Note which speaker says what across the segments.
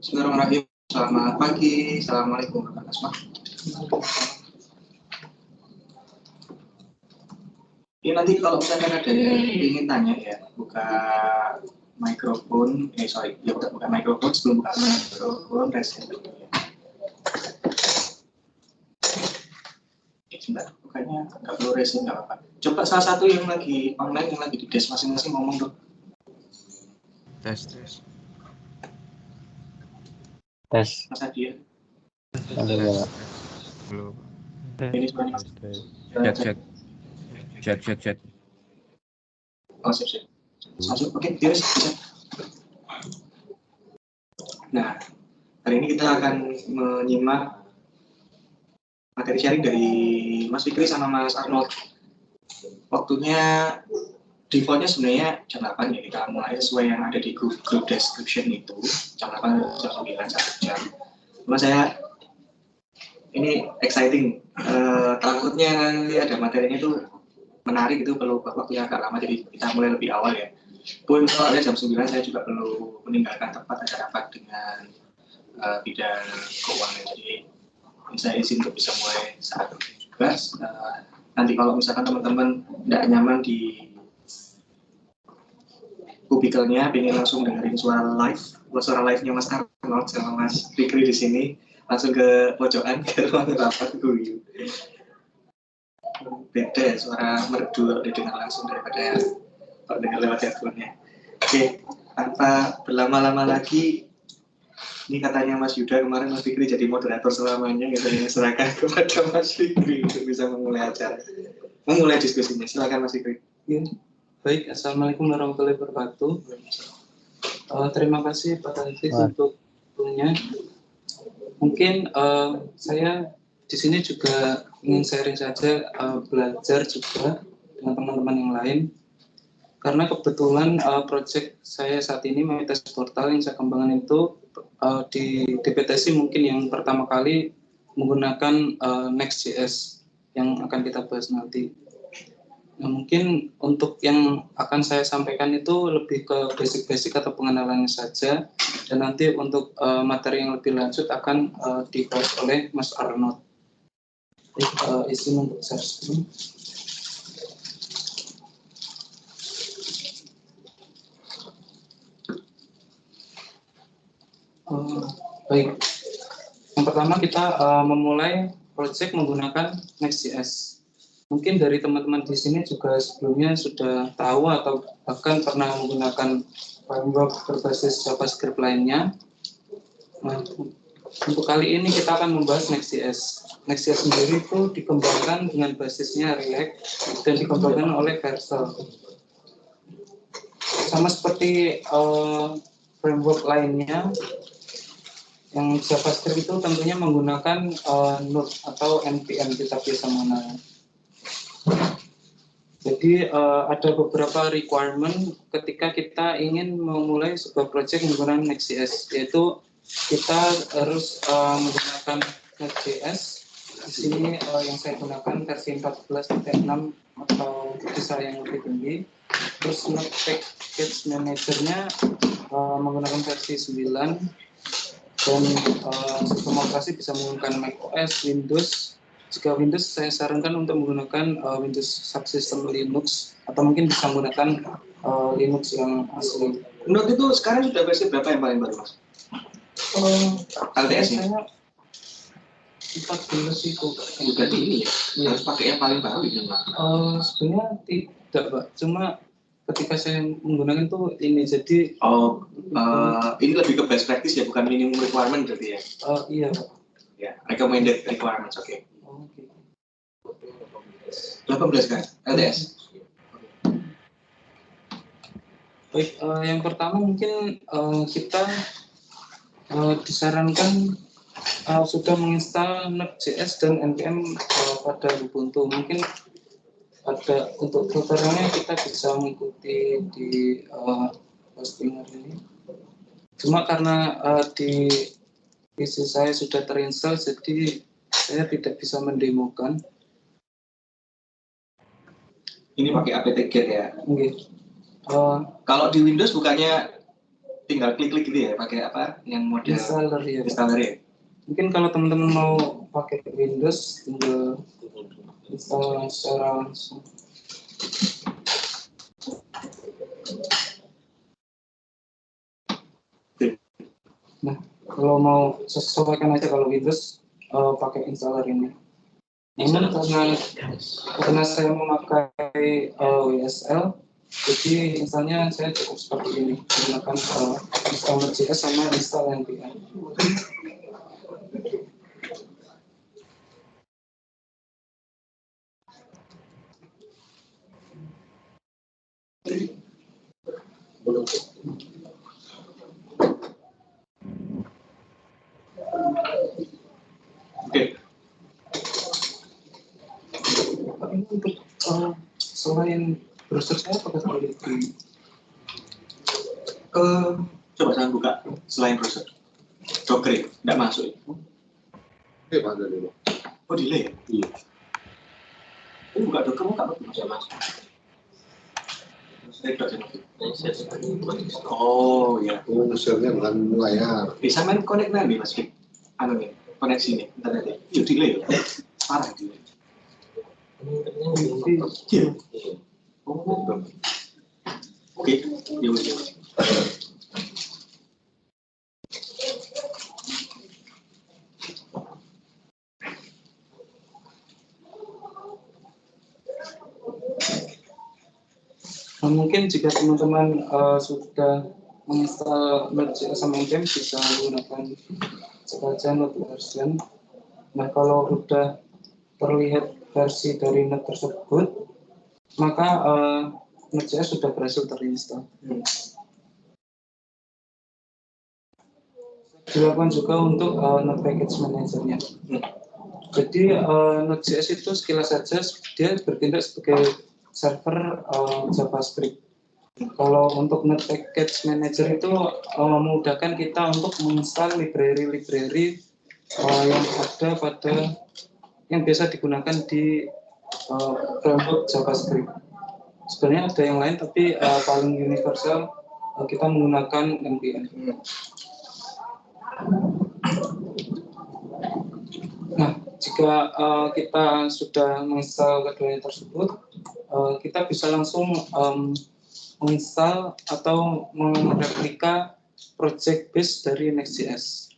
Speaker 1: Bismillahirrahmanirrahim. Selamat pagi. Assalamualaikum warahmatullahi wabarakatuh. Ini nanti kalau misalkan ada yang ingin tanya ya, buka mikrofon, buka mikrofon sebelum buka mikrofon, reset dulu ya. Sebentar, bukannya nggak perlu reset, nggak apa-apa. Coba salah satu yang lagi online, yang lagi di desk masing-masing ngomong dong.
Speaker 2: Tes.
Speaker 1: Mas Adi ya.
Speaker 2: Halo. Belum.
Speaker 1: Ini sebenarnya.
Speaker 2: Cek.
Speaker 1: Oh, siap. Masuk, oke, bisa. Nah, hari ini kita akan menyimak materi sharing dari Mas Fikri sama Mas Arnold. Waktunya defaultnya sebenarnya jam 8 ya, kita mulai sesuai yang ada di group description itu, jam 8 jam 9 1 jam. Cuma saya ini exciting, takutnya nanti ada materinya itu menarik, itu perlu waktunya agak lama, jadi kita mulai lebih awal ya. Pun soalnya jam 9 saya juga perlu meninggalkan tempat, ada rapat dengan bidang keuangan, jadi saya izin untuk bisa mulai saat itu juga. Nanti kalau misalkan teman-teman tidak nyaman di kubikelnya, pengen langsung dengerin suara live-nya Mas Arnold sama Mas Fikri di sini, langsung ke pojokan, ke ruang rapat guyu. Beda ya, suara merdu kalau didengar langsung daripada kalau dengar lewat headphone-nya. Oke, tanpa berlama-lama lagi, ini katanya Mas Yuda kemarin Mas Fikri jadi moderator selamanya, gitu ya, serahkan kepada Mas Fikri untuk bisa memulai diskusinya. Silakan Mas Fikri.
Speaker 3: Ya. Baik, Assalamualaikum warahmatullahi wabarakatuh. Terima kasih Pak Alfis untuk waktunya. Mungkin saya di sini juga ingin sharing saja, belajar juga dengan teman-teman yang lain. Karena kebetulan proyek saya saat ini Memites Portal yang saya kembangkan itu di DPTC mungkin yang pertama kali menggunakan Next.js yang akan kita bahas nanti. Nah, mungkin untuk yang akan saya sampaikan itu lebih ke basic-basic atau pengenalannya saja, dan nanti untuk materi yang lebih lanjut akan dibahas oleh Mas Arnold. Izin untuk share screen. Baik, yang pertama kita memulai proyek menggunakan Next.js. Mungkin dari teman-teman di sini juga sebelumnya sudah tahu atau bahkan pernah menggunakan framework berbasis JavaScript lainnya. Nah, untuk kali ini kita akan membahas Next.js. Next.js sendiri itu dikembangkan dengan basisnya React dan dikembangkan oleh Vercel. Sama seperti framework lainnya, yang JavaScript itu tentunya menggunakan Node atau NPM, kita biasa mengenal. Jadi ada beberapa requirement ketika kita ingin memulai sebuah project menggunakan Next.js, yaitu kita harus menggunakan Next.js. Di sini yang saya gunakan versi 14.6 atau bisa yang lebih tinggi. Terus Node Package Manager-nya menggunakan versi 9, dan sistem operasi bisa menggunakan macOS, Windows. Jika Windows, saya sarankan untuk menggunakan Windows Subsystem Linux, atau mungkin bisa menggunakan Linux yang asli.
Speaker 1: Node itu sekarang sudah versi berapa yang paling baru, Mas? LTS-nya?
Speaker 3: 14 itu.
Speaker 1: Berarti ini ya, harus pakai yang paling baru gitu, Mas?
Speaker 3: Sebenarnya tidak, Pak. Cuma ketika saya menggunakan itu ini, jadi...
Speaker 1: ini lebih ke best practice ya, bukan minimum requirement berarti ya?
Speaker 3: Iya, Pak.
Speaker 1: Ya, recommended requirements, oke. 18 kan, LTS.
Speaker 3: Baik, yang pertama mungkin kita disarankan sudah menginstal Node.js dan npm pada Ubuntu. Mungkin ada untuk tutorialnya kita bisa mengikuti di postingan ini. Cuma karena di PC saya sudah terinstall, jadi saya tidak bisa mendemokan.
Speaker 1: Ini pakai apt-get ya?
Speaker 3: Okay.
Speaker 1: Kalau di Windows bukannya tinggal klik-klik gitu ya, pakai apa yang model
Speaker 3: installer ya.
Speaker 1: installer ya.
Speaker 3: Mungkin kalau teman-teman mau pakai Windows, tinggal install secara langsung. Nah, kalau mau sesuaikan aja kalau Windows pakai installer ini. Namun karena saya memakai WSL, jadi misalnya saya cukup seperti ini, menggunakan installer JS sama install npm.
Speaker 1: Oke.
Speaker 3: Ini untuk selain browser saya pakai Firefox.
Speaker 1: Coba saya buka selain browser. Docker ya? Nggak masuk ya?
Speaker 4: Ada dulu.
Speaker 1: Oh, delay ya?
Speaker 4: Iya.
Speaker 1: Ini buka Docker, buka apa? Bisa masuk. Oh ya.
Speaker 4: Oh, usernya bukan layar.
Speaker 1: Bisa main connect nanti Mas Kim? Anu nih, koneksi nih, internetnya. Iya, delay ya? Parah delay. Iya. Oh. Oke, ya udah.
Speaker 3: Nah, mungkin jika teman-teman sudah menginstal Node.js sama npm bisa menggunakan saja Node version. Nah, kalau sudah terlihat versi dari Node tersebut, maka Node.js sudah berhasil terinstall. Dilakukan juga untuk Node Package Manager-nya. Jadi Node.js itu sekilas saja dia bertindak sebagai server JavaScript. Kalau untuk Node Package Manager itu memudahkan kita untuk menginstal library-library yang ada yang biasa digunakan di framework JavaScript. Sebenarnya ada yang lain, tapi paling universal kita menggunakan npm. Nah, jika kita sudah menginstal keduanya tersebut, kita bisa langsung menginstal atau mereplika project base dari Next.js.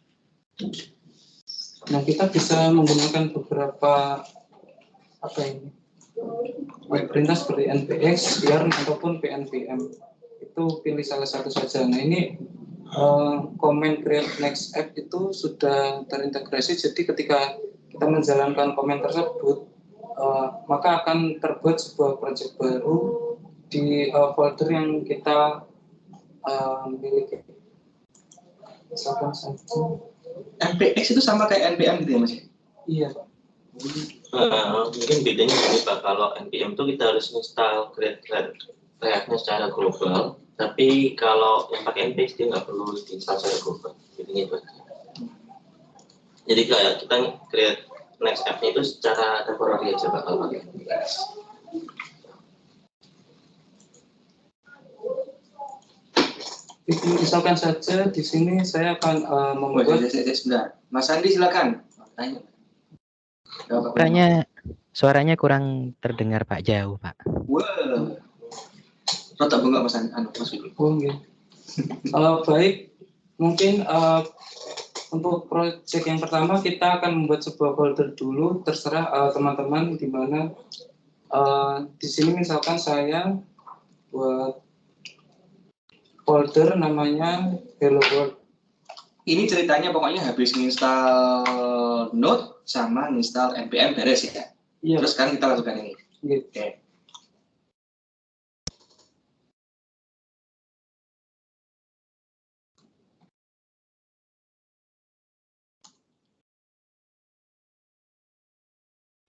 Speaker 3: Nah, kita bisa menggunakan beberapa perintah seperti npx, yarn ataupun pnpm. Itu pilih salah satu saja. Nah, ini komen create next app itu sudah terintegrasi, jadi ketika kita menjalankan komen tersebut, maka akan terbuat sebuah project baru di folder yang kita miliki. Misalkan saja
Speaker 1: npx itu sama kayak npm gitu ya Mas?
Speaker 3: Iya.
Speaker 5: Mungkin bedanya ini Pak, kalau npm itu kita harus install React-nya secara global, tapi kalau yang pakai npx dia nggak perlu diinstal secara global. Bedanya itu. Jadi kayak kita create next app-nya itu secara temporary aja Pak kalau pakai npx.
Speaker 3: Misalkan saja di sini saya akan membuat.
Speaker 1: Sebentar. Mas Andi silakan. Tanya.
Speaker 6: Suaranya kurang terdengar Pak, jauh Pak.
Speaker 1: Wah. Rata bengak Mas Andi, Mas Fikri.
Speaker 3: Oh, okay. Baik, mungkin untuk proyek yang pertama kita akan membuat sebuah folder dulu, terserah teman-teman di mana. Di sini misalkan saya buat folder namanya Hello World.
Speaker 1: Ini ceritanya pokoknya habis nginstal Node sama nginstal npm beres ya.
Speaker 3: Iya.
Speaker 1: Terus sekarang kita lakukan ini.
Speaker 3: Gitu.
Speaker 1: Oke.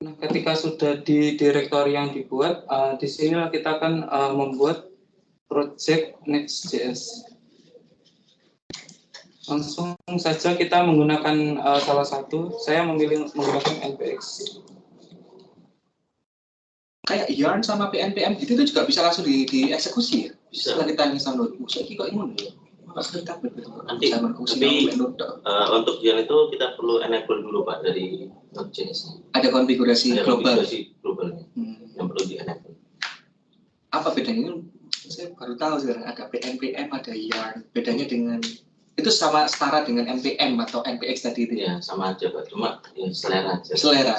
Speaker 3: Nah, ketika sudah di direktori yang dibuat, di sini kita akan membuat project Next.js. Langsung saja kita menggunakan salah satu. Saya memilih menggunakan npx.
Speaker 1: Kayak yarn sama pnpm gitu itu juga bisa langsung dieksekusi ya.
Speaker 5: Bisa.
Speaker 1: Setelah kita install Node. Saya kira ini ya. Pasti tablet itu.
Speaker 5: Nanti,
Speaker 1: Zaman
Speaker 5: tapi
Speaker 1: Node.
Speaker 5: untuk yang itu kita perlu enable dulu Pak dari Node.js.
Speaker 1: Ada konfigurasi
Speaker 5: Ada
Speaker 1: global.
Speaker 5: konfigurasi globalnya yang perlu di enable.
Speaker 1: Apa bedanya? Saya baru tahu sekarang ada npm, ada yarn. Bedanya dengan itu sama setara dengan npm atau npx tadi itu ya?
Speaker 5: Ya sama aja Pak, cuma ya, selera aja.
Speaker 1: Selera.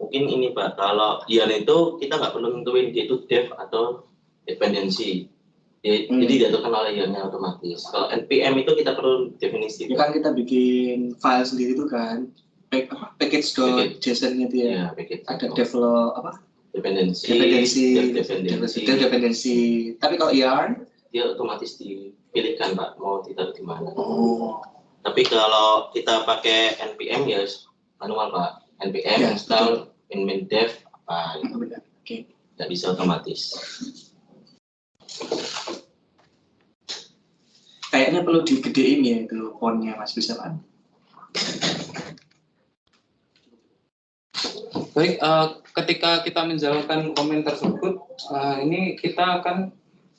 Speaker 5: Mungkin ini Pak, kalau yarn itu kita nggak perlu nentuin dia itu dev atau dependency. Jadi diaturkan oleh yarn-nya otomatis. Kalau npm itu kita perlu definisi.
Speaker 1: Ya kan kita bikin file sendiri itu kan, package.json itu ya.
Speaker 5: Ya, package.
Speaker 1: Ada develop apa?
Speaker 5: Dependency.
Speaker 1: Dependency. Tapi kalau yarn
Speaker 5: Dia otomatis dipilihkan Pak, mau ditaruh di mana.
Speaker 1: Oh.
Speaker 5: Tapi kalau kita pakai npm ya manual Pak. npm
Speaker 1: Ya,
Speaker 5: install min dev apa gitu.
Speaker 1: Oke.
Speaker 5: Nggak bisa otomatis.
Speaker 1: Kayaknya perlu digedein ya itu fontnya Mas bisa kan?
Speaker 3: Baik, ketika kita menjalankan komen tersebut, ini kita akan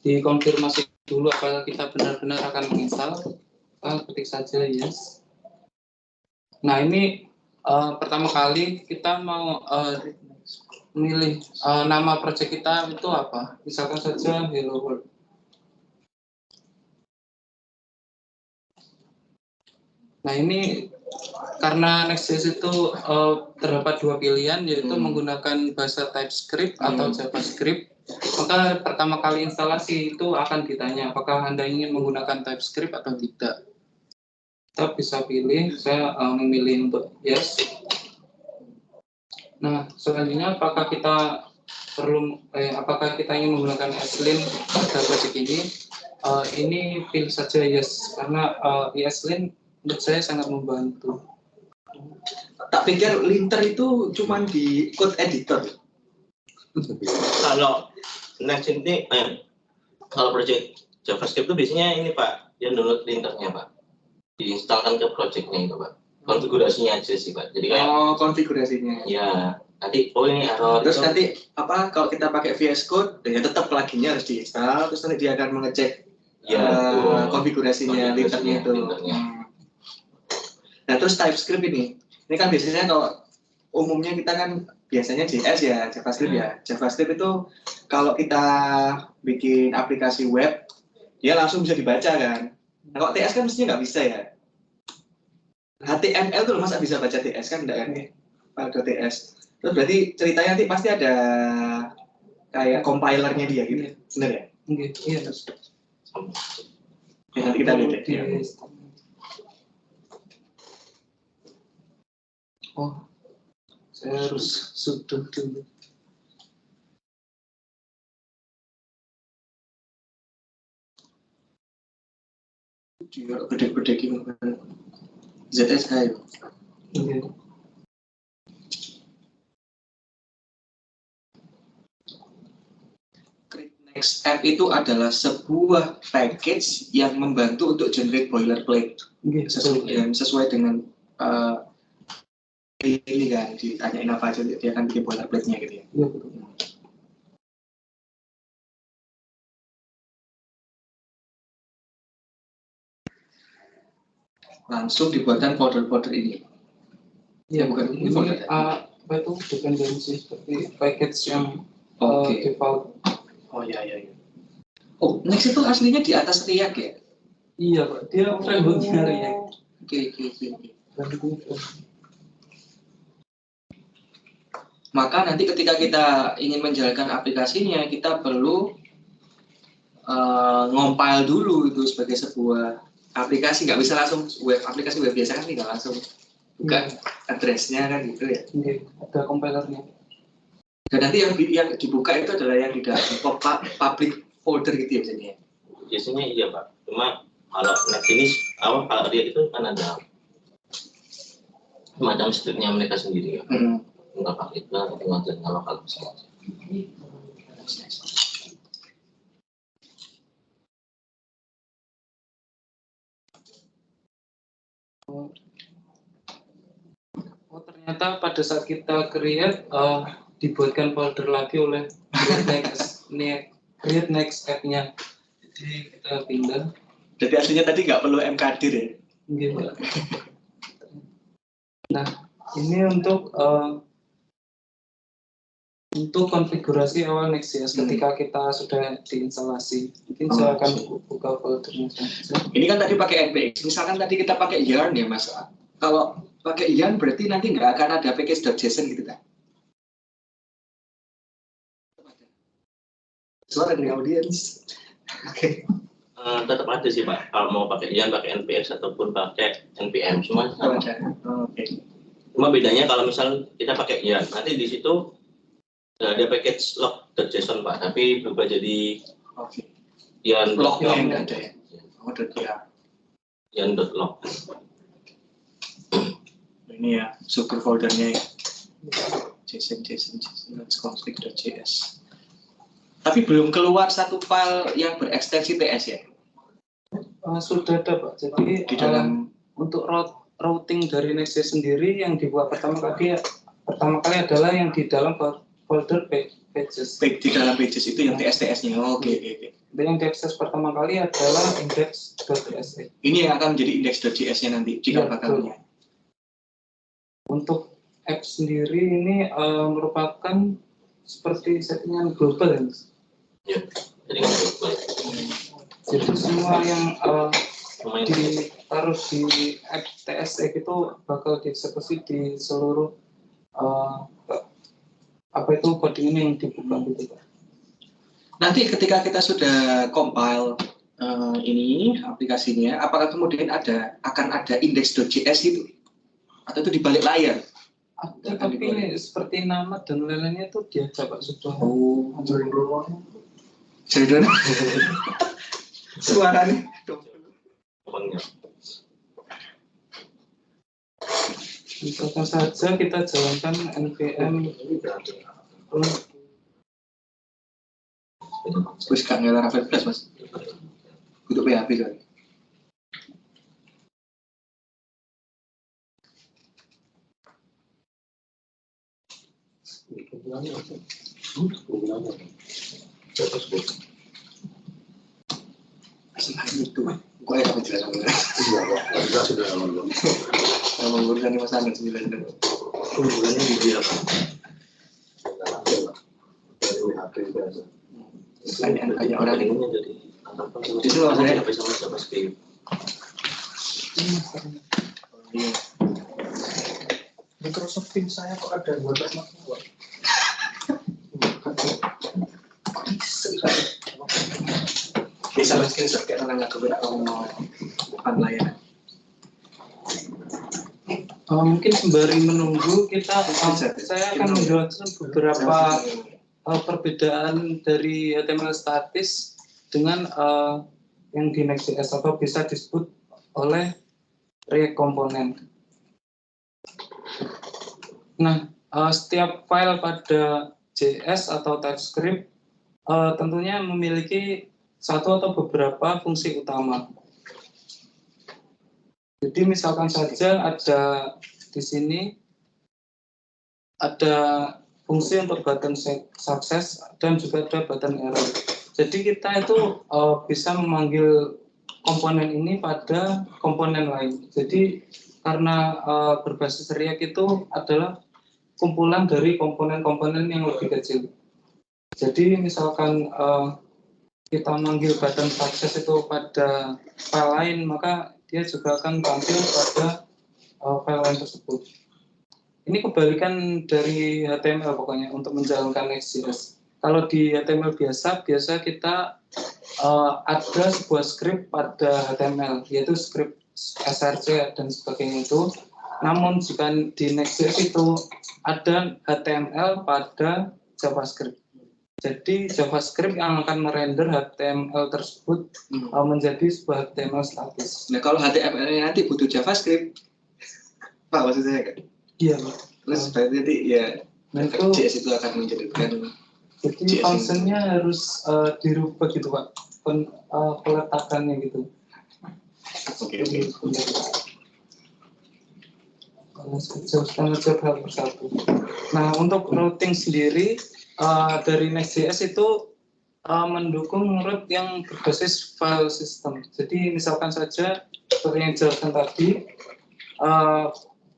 Speaker 3: dikonfirmasi dulu apakah kita benar-benar akan menginstal. Ketik saja yes. Nah ini pertama kali kita mau memilih nama project kita itu apa. Misalkan saja Hello World. Nah ini karena Next.js itu terdapat dua pilihan, yaitu menggunakan bahasa TypeScript atau JavaScript. Maka pertama kali instalasi itu akan ditanya apakah Anda ingin menggunakan TypeScript atau tidak. Kita bisa pilih, saya memilih untuk yes. Nah selanjutnya apakah kita ingin menggunakan ESLint pada project ini? Ini pilih saja yes, karena ESLint menurut saya sangat membantu.
Speaker 1: Tak pikir linter itu cuma di code editor.
Speaker 5: Kalau Next ini, kalau project JavaScript itu biasanya ini Pak, dia download linternya Pak, diinstalkan ke projectnya itu Pak. Konfigurasinya aja sih Pak. Jadi kayak
Speaker 1: konfigurasinya.
Speaker 5: ya nanti ini error.
Speaker 1: Terus
Speaker 5: itu,
Speaker 1: nanti apa kalau kita pakai VS Code, ya tetap pluginnya harus diinstal. Terus nanti dia akan mengecek konfigurasinya linternya itu. Nah terus TypeScript ini kan biasanya kalau umumnya kita kan biasanya JS ya, JavaScript ya. JavaScript itu kalau kita bikin aplikasi web, dia langsung bisa dibaca kan. Nah kalau TS kan mestinya nggak bisa ya. HTML tuh masa bisa baca TS kan enggak kan? Pada TS. Terus berarti ceritanya nanti pasti ada kayak compilernya dia gitu, bener ya?
Speaker 3: Iya.
Speaker 1: Ya, nanti kita lihat ya.
Speaker 3: Oh, saya harus sudah dulu.
Speaker 1: Dia gede-gede gitu kan. ZSH ya.
Speaker 3: Iya.
Speaker 1: Next app itu adalah sebuah package yang membantu untuk generate boilerplate sesuai dengan ini kan ditanyain apa aja dia akan bikin boilerplate-nya gitu ya.
Speaker 3: Iya betul.
Speaker 1: Langsung dibuatkan folder-folder ini.
Speaker 3: Iya
Speaker 1: bukan
Speaker 3: ini
Speaker 1: folder.
Speaker 3: apa itu dependensi seperti package yang
Speaker 1: Oke.
Speaker 3: default.
Speaker 1: Oh ya. Oh, Next itu aslinya di atas React ya?
Speaker 3: Iya Pak, dia framework-nya React.
Speaker 1: Oke.
Speaker 3: Framework.
Speaker 1: Maka nanti ketika kita ingin menjalankan aplikasinya, kita perlu ngompil dulu itu sebagai sebuah aplikasi. Nggak bisa langsung aplikasi web biasa kan tidak langsung buka address-nya kan gitu ya.
Speaker 3: Oke, ada compilernya.
Speaker 1: Dan nanti yang dibuka itu adalah yang di dalam public folder gitu ya biasanya.
Speaker 5: Biasanya iya Pak. Cuma kalau Next ini kalau dia itu kan ada semacam script-nya mereka sendiri ya. Nggak pakai itu atau ngajarnya lokal bisa.
Speaker 3: Oh ternyata pada saat kita create dibuatkan folder lagi oleh create next app-nya. Jadi kita pindah.
Speaker 1: Jadi aslinya tadi nggak perlu MKdir ya?
Speaker 3: Iya, Pak. Nah, ini untuk konfigurasi awal Next.js ketika kita sudah diinstalasi. Mungkin saya akan buka foldernya saja.
Speaker 1: Ini kan tadi pakai npx. Misalkan tadi kita pakai yarn ya Mas. Kalau pakai yarn berarti nanti nggak akan ada package.json gitu kan? Suara dari audiens. Oke.
Speaker 5: Tetap ada sih Pak, kalau mau pakai yarn, pakai npx ataupun pakai npm semua sama.
Speaker 1: Oke.
Speaker 5: Cuma bedanya kalau misal kita pakai yarn, nanti di situ nggak ada package log.json Pak, tapi berubah jadi yarn
Speaker 1: Lognya nggak ada ya? Oh, ya.
Speaker 5: yarn.log.
Speaker 1: Ini ya, super foldernya ya. JSON config.js. Tapi belum keluar satu file yang berekstensi TS ya?
Speaker 3: Sudah ada Pak. Jadi
Speaker 1: Di dalam
Speaker 3: untuk routing dari Next.js sendiri yang dibuat pertama kali adalah yang di dalam folder pages.
Speaker 1: di dalam pages itu yang TS-TS-nya. Oke.
Speaker 3: Yang diakses pertama kali adalah index.js.
Speaker 1: Ini yang akan menjadi index.js-nya nanti jika bakalnya.
Speaker 3: Untuk app sendiri ini merupakan seperti settingan global ya.
Speaker 5: Ya, jadi kan global.
Speaker 3: Jadi semua yang ditaruh di app TSE itu bakal dieksekusi di seluruh coding yang dibuka gitu Pak.
Speaker 1: Nanti ketika kita sudah compile ini aplikasinya, apakah kemudian akan ada index.js itu? Atau itu di balik layar?
Speaker 3: Ada, tapi seperti nama dan lain-lainnya itu dia Pak sudah.
Speaker 1: Oh, jadi suaranya.
Speaker 3: Misalkan saja kita jalankan npm.
Speaker 1: Terus kan ngelar Flash Mas. Untuk PHP kan. Itu, kok ya apa jelas namanya?
Speaker 4: Iya, sudah lama.
Speaker 1: Nama urusan di masalah 9
Speaker 5: Hubungannya di apa?
Speaker 1: Tanya orang itu.
Speaker 5: Jadi
Speaker 1: Itu maksudnya
Speaker 5: apa sama JavaScript?
Speaker 1: Microsoft Teams saya kok ada watermark buat. Bisa screenshot kayak orang nggak keberak kalau mau bukan layanan.
Speaker 3: Mungkin sembari menunggu saya akan menjelaskan beberapa perbedaan dari HTML statis dengan yang di Next.js atau bisa disebut oleh React Component. Nah, setiap file pada JS atau TypeScript tentunya memiliki satu atau beberapa fungsi utama. Jadi misalkan saja ada di sini ada fungsi untuk button success dan juga ada button error. Jadi kita itu bisa memanggil komponen ini pada komponen lain. Jadi karena berbasis React itu adalah kumpulan dari komponen-komponen yang lebih kecil. Jadi misalkan kita manggil button success itu pada file lain, maka dia juga akan tampil pada file lain tersebut. Ini kebalikan dari HTML pokoknya untuk menjalankan Next.js. Kalau di HTML biasa kita ada sebuah script pada HTML, yaitu script src dan sebagainya itu. Namun jika di Next.js itu ada HTML pada JavaScript. Jadi JavaScript yang akan merender HTML tersebut menjadi sebuah HTML statis.
Speaker 1: Nah kalau HTML nanti butuh JavaScript, Pak maksud saya kan?
Speaker 3: Iya.
Speaker 1: Terus berarti ya
Speaker 3: itu
Speaker 1: JS itu akan menjadikan.
Speaker 3: Jadi fungsinya harus dirubah gitu Pak, peletakannya gitu.
Speaker 1: Oke.
Speaker 3: Kita ngecek hal persatu. Nah untuk routing sendiri dari Next.js itu mendukung root yang berbasis file system. Jadi misalkan saja seperti yang dijelaskan tadi,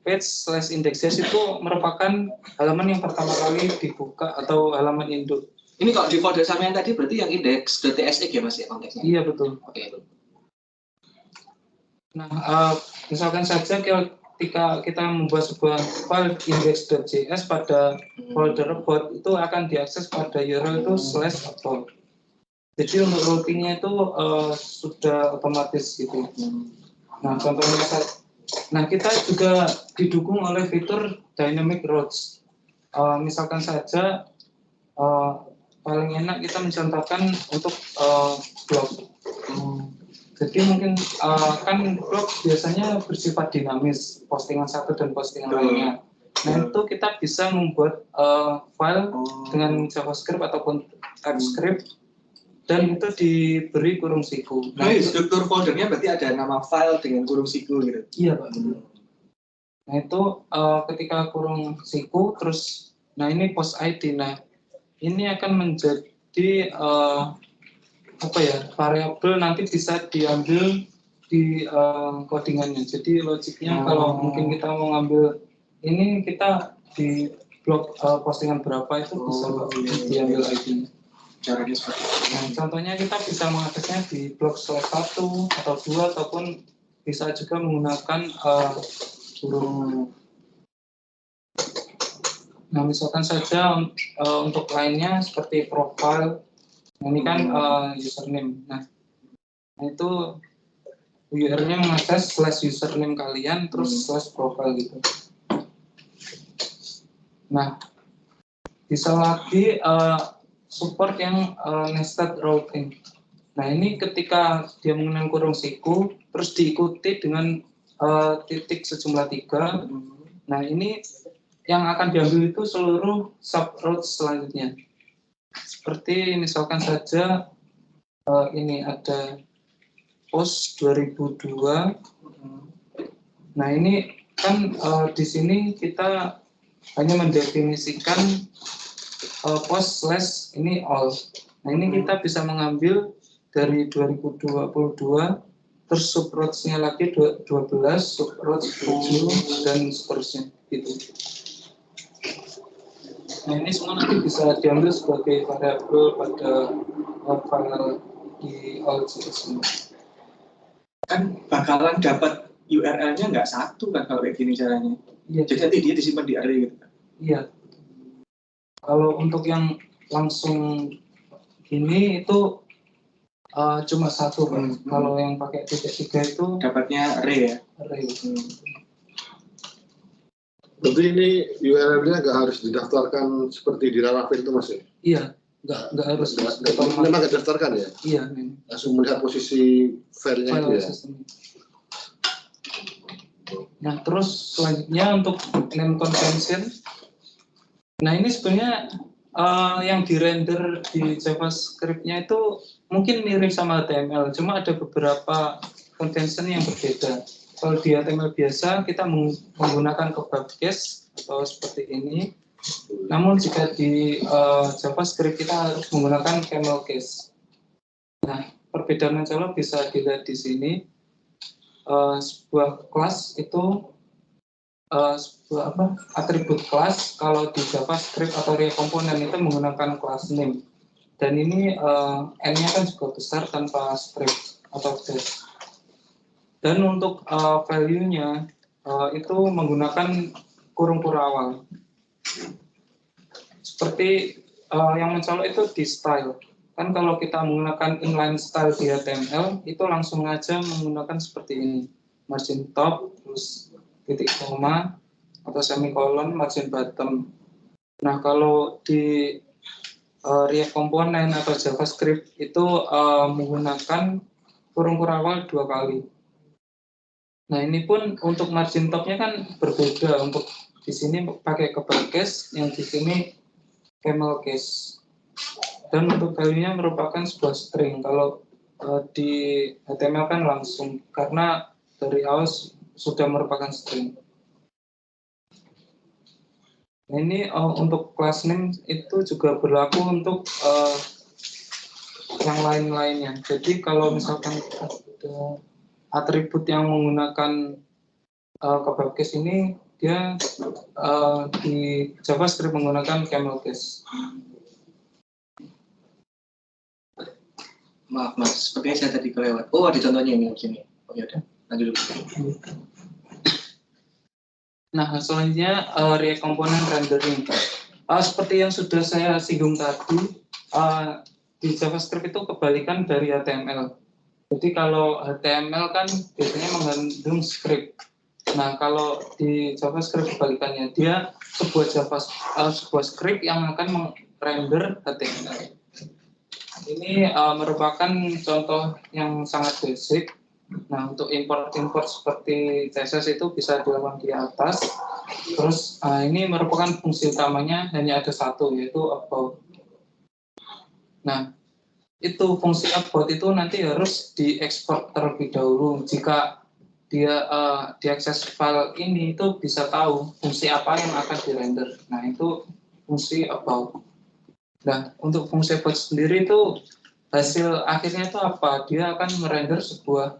Speaker 3: page/indexes itu merupakan halaman yang pertama kali dibuka atau halaman induk.
Speaker 1: Ini kalau di folder sama yang tadi berarti yang index.tsx ya Mas ya konteksnya?
Speaker 3: Iya betul.
Speaker 1: Oke.
Speaker 3: Nah, misalkan saja ketika kita membuat sebuah file index.js pada folder about itu akan diakses pada URL itu /about. Jadi untuk routingnya itu sudah otomatis gitu. Nah, contohnya kita juga didukung oleh fitur dynamic routes. Misalkan saja paling enak kita mencontohkan untuk blog. Jadi mungkin kan blog biasanya bersifat dinamis, postingan satu dan postingan lainnya. Nah itu kita bisa membuat file dengan JavaScript ataupun TypeScript dan itu diberi kurung siku.
Speaker 1: Nah, struktur foldernya berarti ada nama file dengan kurung siku gitu? Iya Pak.
Speaker 3: Nah itu ketika kurung siku terus, nah ini post ID. Nah ini akan menjadi variabel nanti bisa diambil di codingannya. Jadi logiknya kalau mungkin kita mau ngambil ini kita di blog postingan berapa itu bisa diambil ID-nya.
Speaker 1: Caranya seperti itu.
Speaker 3: Nah, contohnya kita bisa mengaksesnya di blog /1 atau 2 ataupun bisa juga menggunakan kurung. Nah, misalkan saja untuk lainnya seperti profile. Ini kan username. Nah, itu URL-nya mengakses /username kalian terus /profile gitu. Nah, bisa lagi support yang nested routing. Nah, ini ketika dia menggunakan kurung siku terus diikuti dengan titik sejumlah 3. Nah, ini yang akan diambil itu seluruh subroutes selanjutnya. Seperti misalkan saja ini ada post 2002. Nah ini kan di sini kita hanya mendefinisikan post / ini all. Nah ini kita bisa mengambil dari 2022 terus subroutes-nya lagi 12, subroutes 7 dan seterusnya gitu. Nah ini semua nanti bisa diambil sebagai variabel pada file di all.js ini.
Speaker 1: Kan bakalan dapat URL-nya nggak satu kan kalau kayak gini caranya.
Speaker 3: Iya.
Speaker 1: Jadi nanti dia disimpan di array gitu kan.
Speaker 3: Iya. Kalau untuk yang langsung gini itu cuma satu kan. Kalau yang pakai titik 3 itu
Speaker 1: dapatnya array ya.
Speaker 3: Array.
Speaker 4: Berarti ini URL-nya nggak harus didaftarkan seperti di Laravel itu Mas ya?
Speaker 3: Iya, nggak harus.
Speaker 4: Memang nggak didaftarkan ya?
Speaker 3: Iya.
Speaker 4: Langsung melihat posisi filenya itu ya?
Speaker 3: System. Nah, terus selanjutnya untuk name convention. Nah, ini sebenarnya yang di-render di JavaScript-nya itu mungkin mirip sama HTML, cuma ada beberapa convention yang berbeda. Kalau di HTML biasa kita menggunakan kebab case atau seperti ini. Namun jika di JavaScript kita harus menggunakan camel case. Nah, perbedaan mencolok bisa dilihat di sini. Sebuah kelas itu atribut kelas kalau di JavaScript atau React komponen itu menggunakan class name. Dan ini n-nya kan juga besar tanpa script atau dash. Dan untuk value-nya itu menggunakan kurung awal. Seperti yang mencolok itu di style. Kan kalau kita menggunakan inline style di HTML, itu langsung aja menggunakan seperti ini. Margin top, terus titik koma, atau semikolon, margin bottom. Nah, kalau di React komponen atau JavaScript itu menggunakan kurung awal 2 kali. Nah, ini pun untuk margin top-nya kan berbeda. Untuk di sini pakai kebab case, yang di sini camel case. Dan untuk value-nya merupakan sebuah string. Kalau di HTML kan langsung, karena dari awal sudah merupakan string. Nah, ini untuk class name itu juga berlaku untuk yang lain-lainnya. Jadi kalau misalkan ada atribut yang menggunakan kebab case ini, dia di JavaScript menggunakan camel case.
Speaker 1: Maaf Mas, sepertinya saya tadi kelewat. Oh, ada contohnya ini di sini. Oh ya udah, lanjut dulu.
Speaker 3: Nah, selanjutnya React Component Rendering. Seperti yang sudah saya singgung tadi, di JavaScript itu kebalikan dari HTML. Jadi kalau HTML kan biasanya mengandung script. Nah, kalau di JavaScript kebalikannya, dia sebuah script yang akan merender HTML. Ini merupakan contoh yang sangat basic. Nah, untuk import seperti CSS itu bisa dilakukan di atas. Terus ini merupakan fungsi utamanya hanya ada satu, yaitu about. Nah, itu fungsi about itu nanti harus diekspor terlebih dahulu. Jika dia diakses file ini itu bisa tahu fungsi apa yang akan dirender. Nah, itu fungsi about. Nah, untuk fungsi about sendiri itu hasil akhirnya itu apa? Dia akan merender sebuah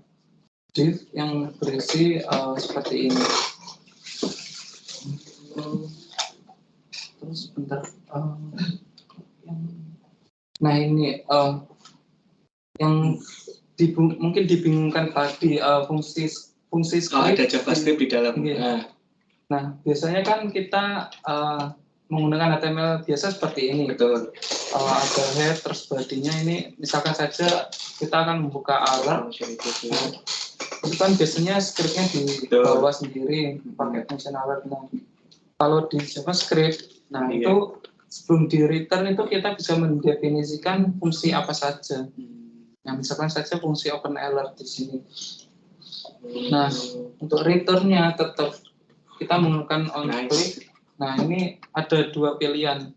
Speaker 3: div yang berisi seperti ini. Terus bentar. Nah, ini yang mungkin dibingungkan tadi fungsi script.
Speaker 1: Ada JavaScript di dalam.
Speaker 3: Nah, biasanya kan kita menggunakan HTML biasa seperti ini.
Speaker 1: Betul.
Speaker 3: Ada head, terus body-nya ini, misalkan saja kita akan membuka alert. Nah, itu kan biasanya script-nya di bawah sendiri pakai function alert. Nah, kalau di JavaScript, nah itu sebelum di return itu kita bisa mendefinisikan fungsi apa saja. Nah, misalkan saja fungsi open alert di sini. Nah, untuk return-nya tetap kita menggunakan onClick. Nah, ini ada dua pilihan.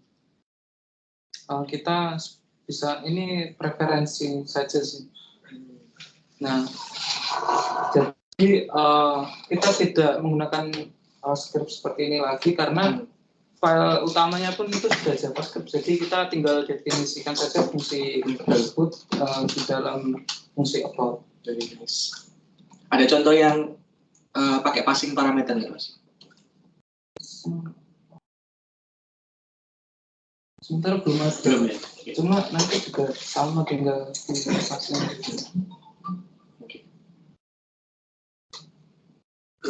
Speaker 3: Kita bisa, ini preferensi saja sih. Nah, jadi kita tidak menggunakan script seperti ini lagi karena file utamanya pun itu sudah JavaScript. Jadi kita tinggal definisikan saja fungsi tersebut di dalam fungsi about.
Speaker 1: Ada contoh yang pakai passing parameter nggak, Mas?
Speaker 3: Sebentar belum ada.
Speaker 1: Belum ya?
Speaker 3: Cuma nanti juga sama, tinggal di passing.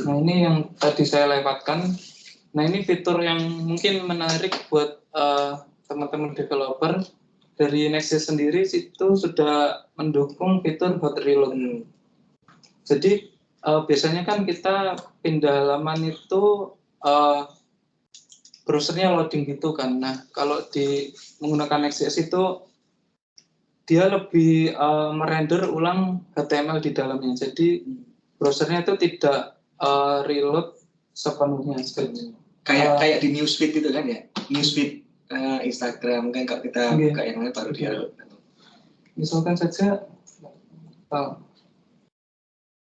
Speaker 3: Nah, ini yang tadi saya lewatkan. Nah, ini fitur yang mungkin menarik buat teman-teman developer. Dari Next.js sendiri itu sudah mendukung fitur hot reload. Jadi biasanya kan kita pindah halaman itu browsernya loading gitu kan. Nah, kalau menggunakan Next.js itu dia lebih merender ulang HTML di dalamnya. Jadi browsernya itu tidak reload sepenuhnya.
Speaker 1: Kayak di newsfeed itu kan ya, newsfeed Instagram kan, kalau kita buka yang lain baru dia.
Speaker 3: Misalkan saja, nah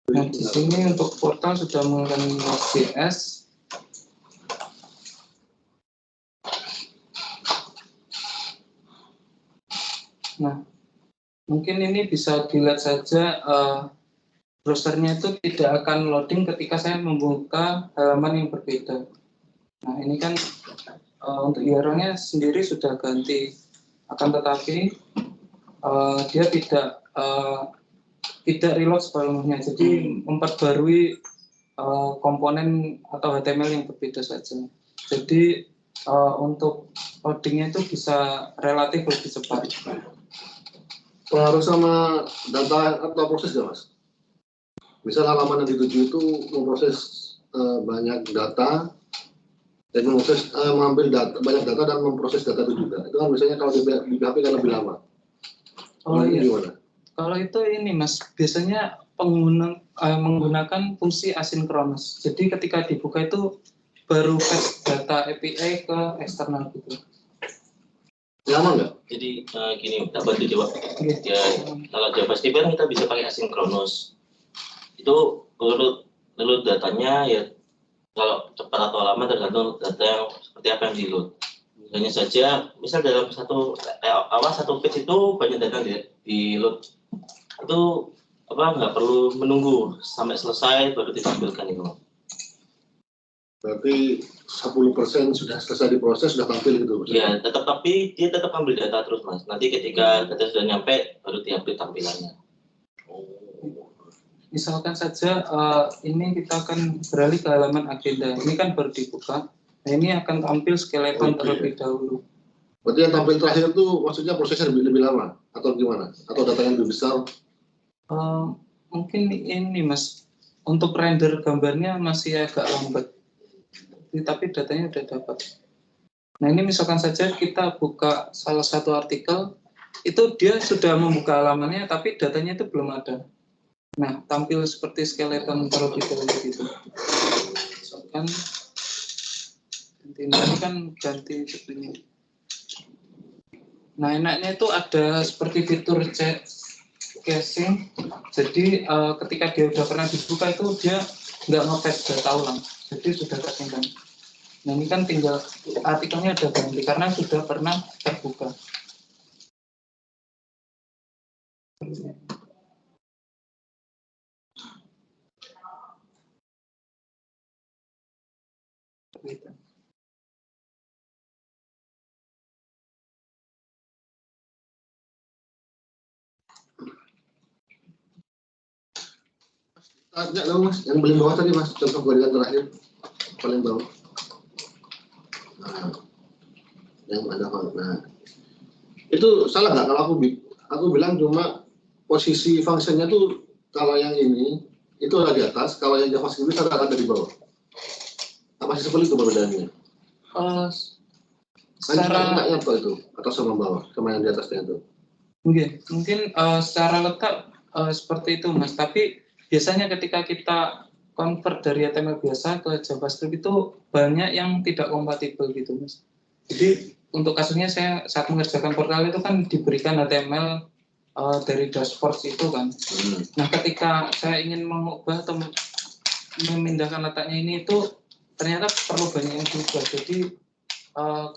Speaker 3: di sini untuk portal sudah menggunakan Next.js. Nah, mungkin ini bisa dilihat saja browsernya itu tidak akan loading ketika saya membuka halaman yang berbeda. Nah, ini kan untuk URL-nya sendiri sudah ganti, akan tetapi dia tidak reload sepenuhnya, jadi memperbarui komponen atau HTML yang berbeda saja. Jadi untuk loadingnya itu bisa relatif lebih cepat.
Speaker 4: Pengaruh sama data atau proses nggak, Mas? Misal halaman yang dituju itu memproses banyak data dan mengambil banyak data dan memproses data itu juga. Itu kan biasanya kalau di PHP kan lebih lama.
Speaker 3: Oh iya.
Speaker 4: Gimana?
Speaker 3: Kalau itu ini Mas, biasanya menggunakan fungsi asinkronus. Jadi ketika dibuka itu baru fetch data API ke eksternal gitu.
Speaker 4: Lama nggak?
Speaker 5: Jadi gini, tak bantu jawab. Ya, kalau JavaScript kan kita bisa pakai asinkronus. Itu load datanya ya, kalau cepat atau lama tergantung data yang seperti apa yang di load. Hanya saja, misal dalam satu page itu banyak data di load, itu nggak perlu menunggu sampai selesai baru ditampilkan itu.
Speaker 4: Berarti 10% sudah selesai diproses, sudah tampil gitu?
Speaker 5: Ya, tapi dia tetap ambil data terus, Mas. Nanti ketika data sudah nyampe, baru diambil tampilannya.
Speaker 3: Misalkan saja ini kita akan beralih ke halaman agenda. Ini kan baru dibuka. Nah, ini akan tampil skeleton terlebih dahulu.
Speaker 4: Berarti yang tampil terakhir itu maksudnya prosesnya lebih lama? Atau gimana? Atau datanya lebih besar?
Speaker 3: Mungkin ini, Mas. Untuk render gambarnya masih agak lambat. Tapi datanya sudah dapat. Nah, ini misalkan saja kita buka salah satu artikel, itu dia sudah membuka halamannya, tapi datanya itu belum ada. Nah, tampil seperti skeleton terlebih dahulu gitu. Misalkan ini kan ganti seperti ini. Nah, enaknya itu ada seperti fitur caching. Jadi ketika dia sudah pernah dibuka itu dia nggak nge-paste data ulang. Jadi sudah tersimpan. Nah, ini kan tinggal artikelnya ada ganti karena sudah pernah terbuka.
Speaker 4: Enggak dong, Mas. Yang paling bawah tadi, Mas. Contoh gorengan terakhir. Paling bawah. Nah, yang ada. Nah, itu salah nggak kalau aku bilang cuma posisi fungsinya tuh kalau yang ini itu ada di atas, kalau yang JavaScript ada di bawah. Apa sih seperti itu perbedaannya?
Speaker 3: Secara
Speaker 4: apa itu atas sama bawah, sama yang di atasnya itu?
Speaker 3: Mungkin secara letak seperti itu, Mas. Tapi biasanya ketika kita convert dari HTML biasa ke JavaScript itu banyak yang tidak kompatibel gitu, Mas. Jadi untuk kasusnya saya saat mengerjakan portal itu kan diberikan HTML dari dashboard itu kan. Nah, ketika saya ingin mengubah atau memindahkan letaknya ini itu ternyata perlu banyak yang diubah. Jadi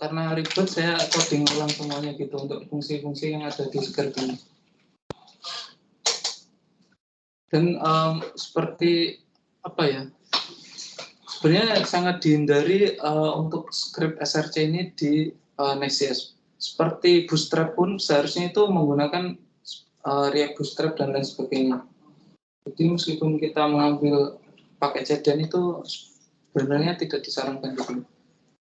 Speaker 3: karena ribet saya coding ulang semuanya gitu untuk fungsi-fungsi yang ada di script ini. Dan seperti apa ya? Sebenarnya sangat dihindari untuk script SRC ini di Next.js. Seperti Bootstrap pun seharusnya itu menggunakan React Bootstrap dan lain sebagainya. Jadi meskipun kita mengambil pakai JDN itu sebenarnya tidak disarankan gitu.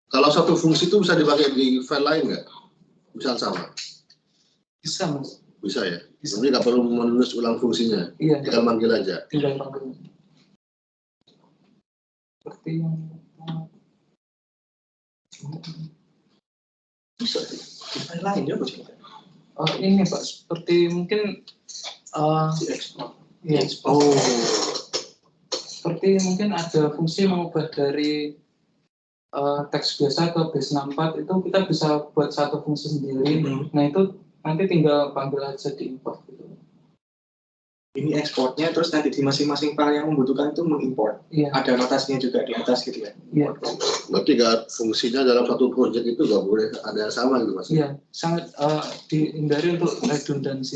Speaker 4: Kalau satu fungsi itu bisa dipakai di file lain nggak? Misal sama?
Speaker 3: Bisa, Mas.
Speaker 4: Bisa ya?
Speaker 3: Bisa.
Speaker 4: Jadi nggak perlu menulis ulang fungsinya?
Speaker 3: Iya.
Speaker 4: Tinggal manggil aja?
Speaker 3: Tinggal manggil. Seperti yang...
Speaker 1: Bisa di file lain ya, Bos?
Speaker 3: Ini Pak, seperti mungkin ya, seperti mungkin ada fungsi mengubah dari teks biasa ke base 64 itu kita bisa buat satu fungsi sendiri. Nah, itu nanti tinggal panggil aja di import gitu.
Speaker 1: Ini ekspornya terus nanti di masing-masing file yang membutuhkan itu mengimport.
Speaker 3: Iya.
Speaker 1: Ada notasinya juga di atas gitu ya.
Speaker 3: Iya.
Speaker 4: Berarti fungsinya dalam satu project itu nggak boleh ada yang sama gitu, Mas?
Speaker 3: Iya, sangat dihindari untuk redundansi.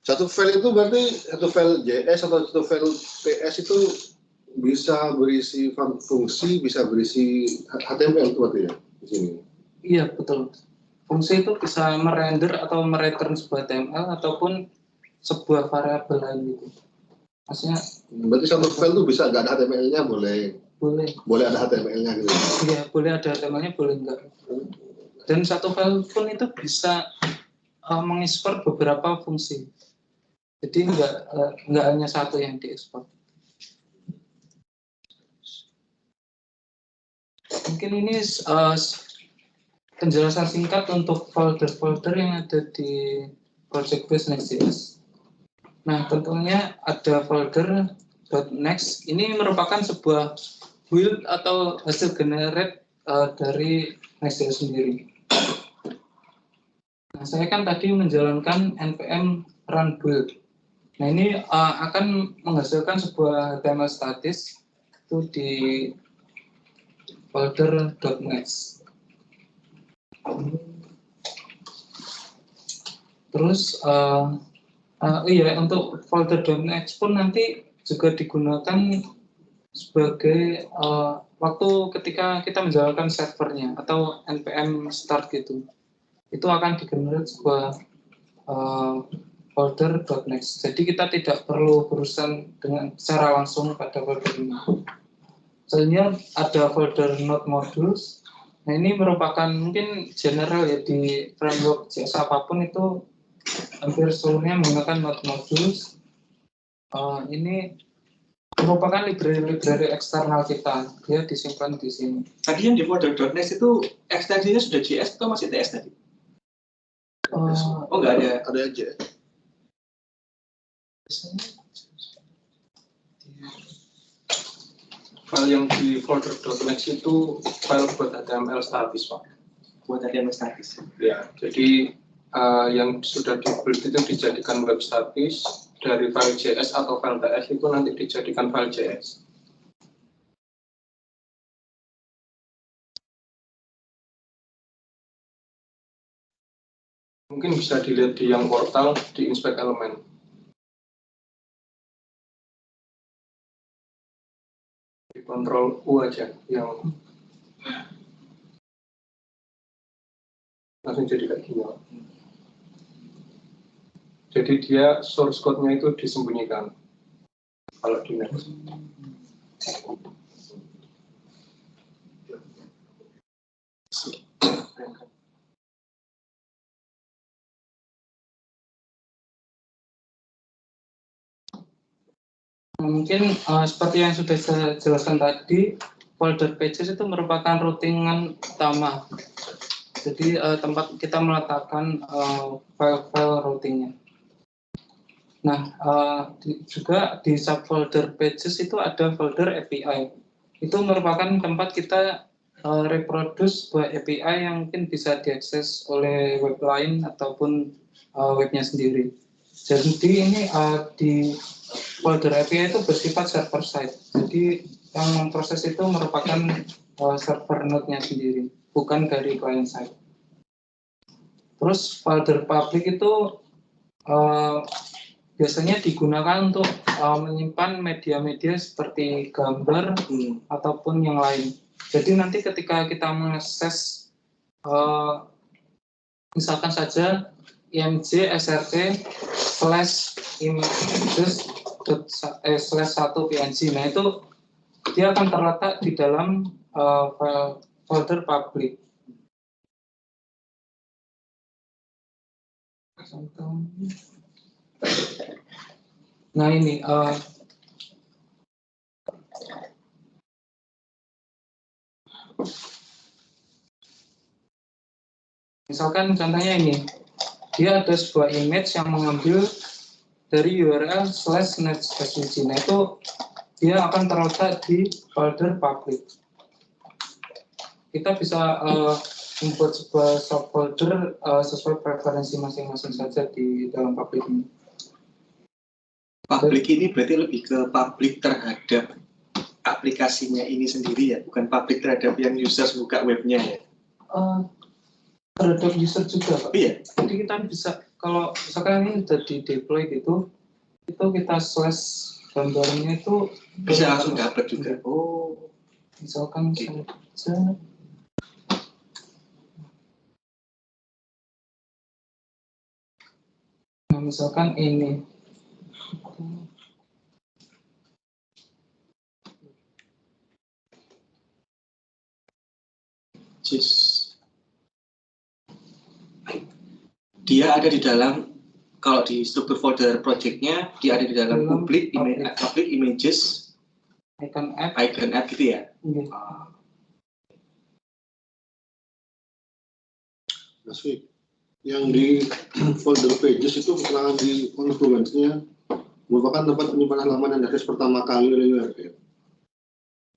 Speaker 4: Satu file itu berarti satu file JS atau satu file PS itu bisa berisi fungsi, bisa berisi HTML itu berarti ya di sini.
Speaker 3: Iya, betul. Fungsi itu bisa merender atau mereturn sebuah HTML ataupun sebuah variabel lain gitu. Maksudnya
Speaker 4: berarti satu file itu bisa nggak ada HTML-nya boleh. Boleh ada HTML-nya gitu.
Speaker 3: Iya, boleh ada HTML-nya, boleh enggak. Dan satu file pun itu bisa mengekspor beberapa fungsi. Jadi enggak hanya satu yang diekspor. Mungkin ini penjelasan singkat untuk folder-folder yang ada di project base Next.js. Nah, tentunya ada folder .next. Ini merupakan sebuah build atau hasil generate dari Next.js sendiri. Nah, saya kan tadi menjalankan npm run build. Nah ini akan menghasilkan sebuah HTML statis itu di folder .next. Terus iya, untuk folder .next pun nanti juga digunakan sebagai waktu ketika kita menjalankan servernya atau npm start gitu, itu akan digenerate sebuah folder .next. Jadi kita tidak perlu berurusan dengan secara langsung pada folder ini. Misalnya ada folder node modules. Nah ini merupakan mungkin general ya di framework JS apapun itu hampir seluruhnya menggunakan node modules. Ini merupakan library eksternal kita, dia disimpan di sini.
Speaker 1: Tadi yang di folder .next itu ekstensinya sudah JS atau masih TS tadi? Oh nggak ada.
Speaker 4: Ada aja.
Speaker 3: File yang di folder .next itu file buat HTML statis, Pak.
Speaker 1: Buat HTML statis.
Speaker 3: Ya, jadi yang sudah di-build itu dijadikan web statis, dari file JS atau file TS itu nanti dijadikan file JS. Mungkin bisa dilihat di yang portal, di inspect element. Di kontrol U aja, yang langsung jadi kayak gini. Jadi dia source code-nya itu disembunyikan kalau di Next. Mungkin seperti yang sudah saya jelaskan tadi, folder pages itu merupakan routingan utama. Jadi tempat kita meletakkan file-file routingnya. Nah, juga di subfolder pages itu ada folder API. Itu merupakan tempat kita reproduce sebuah API yang mungkin bisa diakses oleh web lain ataupun webnya sendiri. Jadi ini di folder API itu bersifat server side. Jadi yang memproses itu merupakan server node-nya sendiri, bukan dari client side. Terus folder public itu biasanya digunakan untuk menyimpan media-media seperti gambar ataupun yang lain. Jadi nanti ketika kita mengakses misalkan saja img srt /images/1 png, nah itu dia akan terletak di dalam file folder public. Nah ini misalkan contohnya ini, dia ada sebuah image yang mengambil dari URL /net/svg. Nah itu dia akan terletak di folder public. Kita bisa membuat sebuah subfolder sesuai preferensi masing-masing saja di dalam public ini.
Speaker 1: Public ini berarti lebih ke public terhadap aplikasinya ini sendiri ya, bukan public terhadap yang user buka webnya ya?
Speaker 3: Terhadap user juga, Pak.
Speaker 1: Iya.
Speaker 3: Jadi kita bisa, kalau misalkan ini sudah di deploy gitu, itu kita slash gambarnya itu
Speaker 1: bisa langsung dapat juga. Oh,
Speaker 3: misalkan saja. Nah, misalkan ini.
Speaker 1: Dia ada di dalam, kalau di struktur folder project-nya, dia ada di dalam public images, icon app gitu ya?
Speaker 3: Iya.
Speaker 4: Mas Fik, yang di folder pages itu keterangan di Confluence-nya merupakan tempat penyimpanan halaman yang diakses pertama kali oleh URL.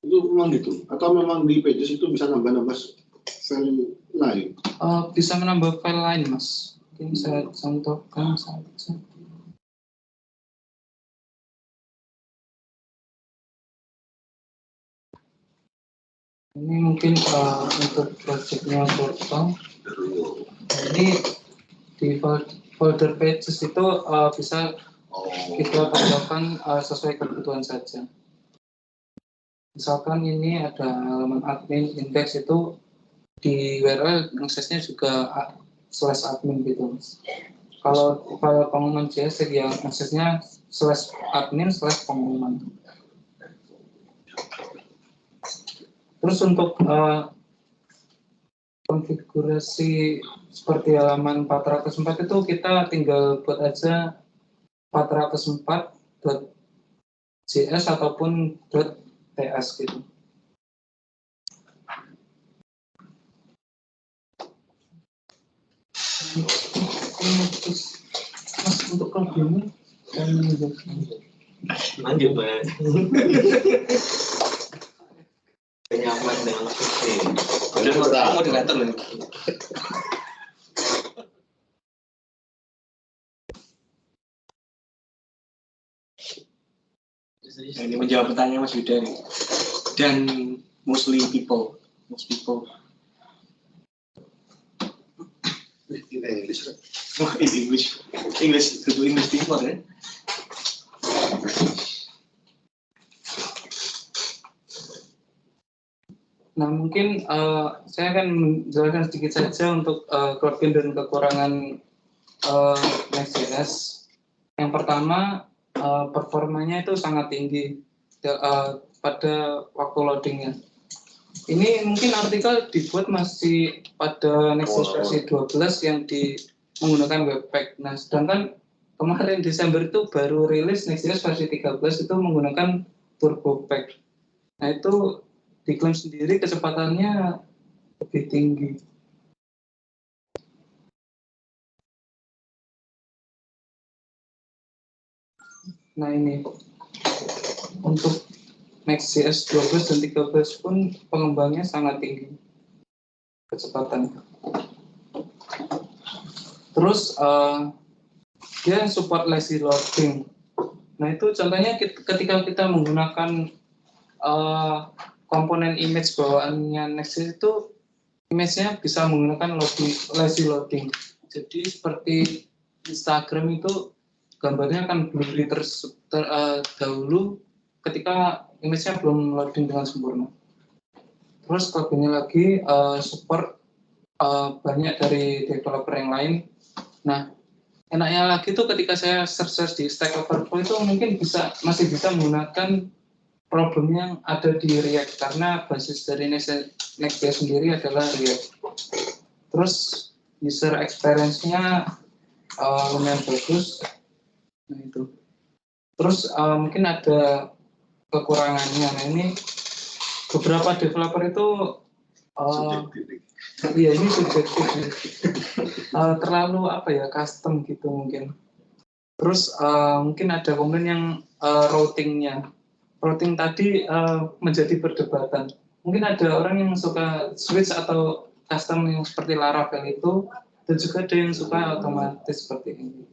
Speaker 4: Itu memang gitu? Atau memang di pages itu bisa nambah-nambah file lain?
Speaker 3: Bisa menambah file lain, Mas. Mungkin saya contohkan saja. Ini mungkin untuk projectnya Portal. Ini di folder pages itu bisa kita tambahkan sesuai kebutuhan saja. Misalkan ini ada halaman admin index, itu di URL aksesnya juga /admin gitu. Kalau file pengumuman JS yang aksesnya /admin/pengumuman. Terus untuk konfigurasi seperti halaman 404 itu kita tinggal buat aja 404.js ataupun .ts gitu. Mas untuk problemnya
Speaker 5: lanjut Pak. Nyaman dengan mesin.
Speaker 1: Udah moderator loh. Nah, ini menjawab pertanyaan Mas Yuda nih. Dan most people.
Speaker 4: In English.
Speaker 1: Oh, in English people ya.
Speaker 3: Nah, mungkin saya akan menjelaskan sedikit saja untuk kelebihan dan kekurangan Next.js. Yang pertama, performanya itu sangat tinggi pada waktu loadingnya. Ini mungkin artikel dibuat masih pada Next.js versi 12 yang menggunakan Webpack. Nah, sedangkan kemarin Desember itu baru rilis Next.js versi 13 itu menggunakan TurboPack. Nah, itu diklaim sendiri kecepatannya lebih tinggi. Nah, ini untuk Next.js 12 dan 13 pun pengembangnya sangat tinggi kecepatan. Terus dia support lazy loading. Nah, itu contohnya ketika kita menggunakan komponen image bawaannya Next.js itu, image-nya bisa menggunakan lazy loading. Jadi seperti Instagram itu gambarnya akan blurry dahulu ketika image-nya belum loading dengan sempurna. Terus kelebihannya lagi support banyak dari developer yang lain. Nah, enaknya lagi tuh ketika saya search di Stack Overflow itu mungkin masih bisa menggunakan problem yang ada di React karena basis dari Next.js sendiri adalah React. Terus user experience-nya lumayan bagus. Nah, itu. Terus mungkin ada kekurangannya. Nah, ini beberapa developer itu iya, ini subjektif. Terlalu custom gitu mungkin. Terus mungkin ada komplain yang routing-nya. Routing tadi menjadi perdebatan. Mungkin ada orang yang suka switch atau custom yang seperti Laravel itu, dan juga ada yang suka otomatis seperti ini.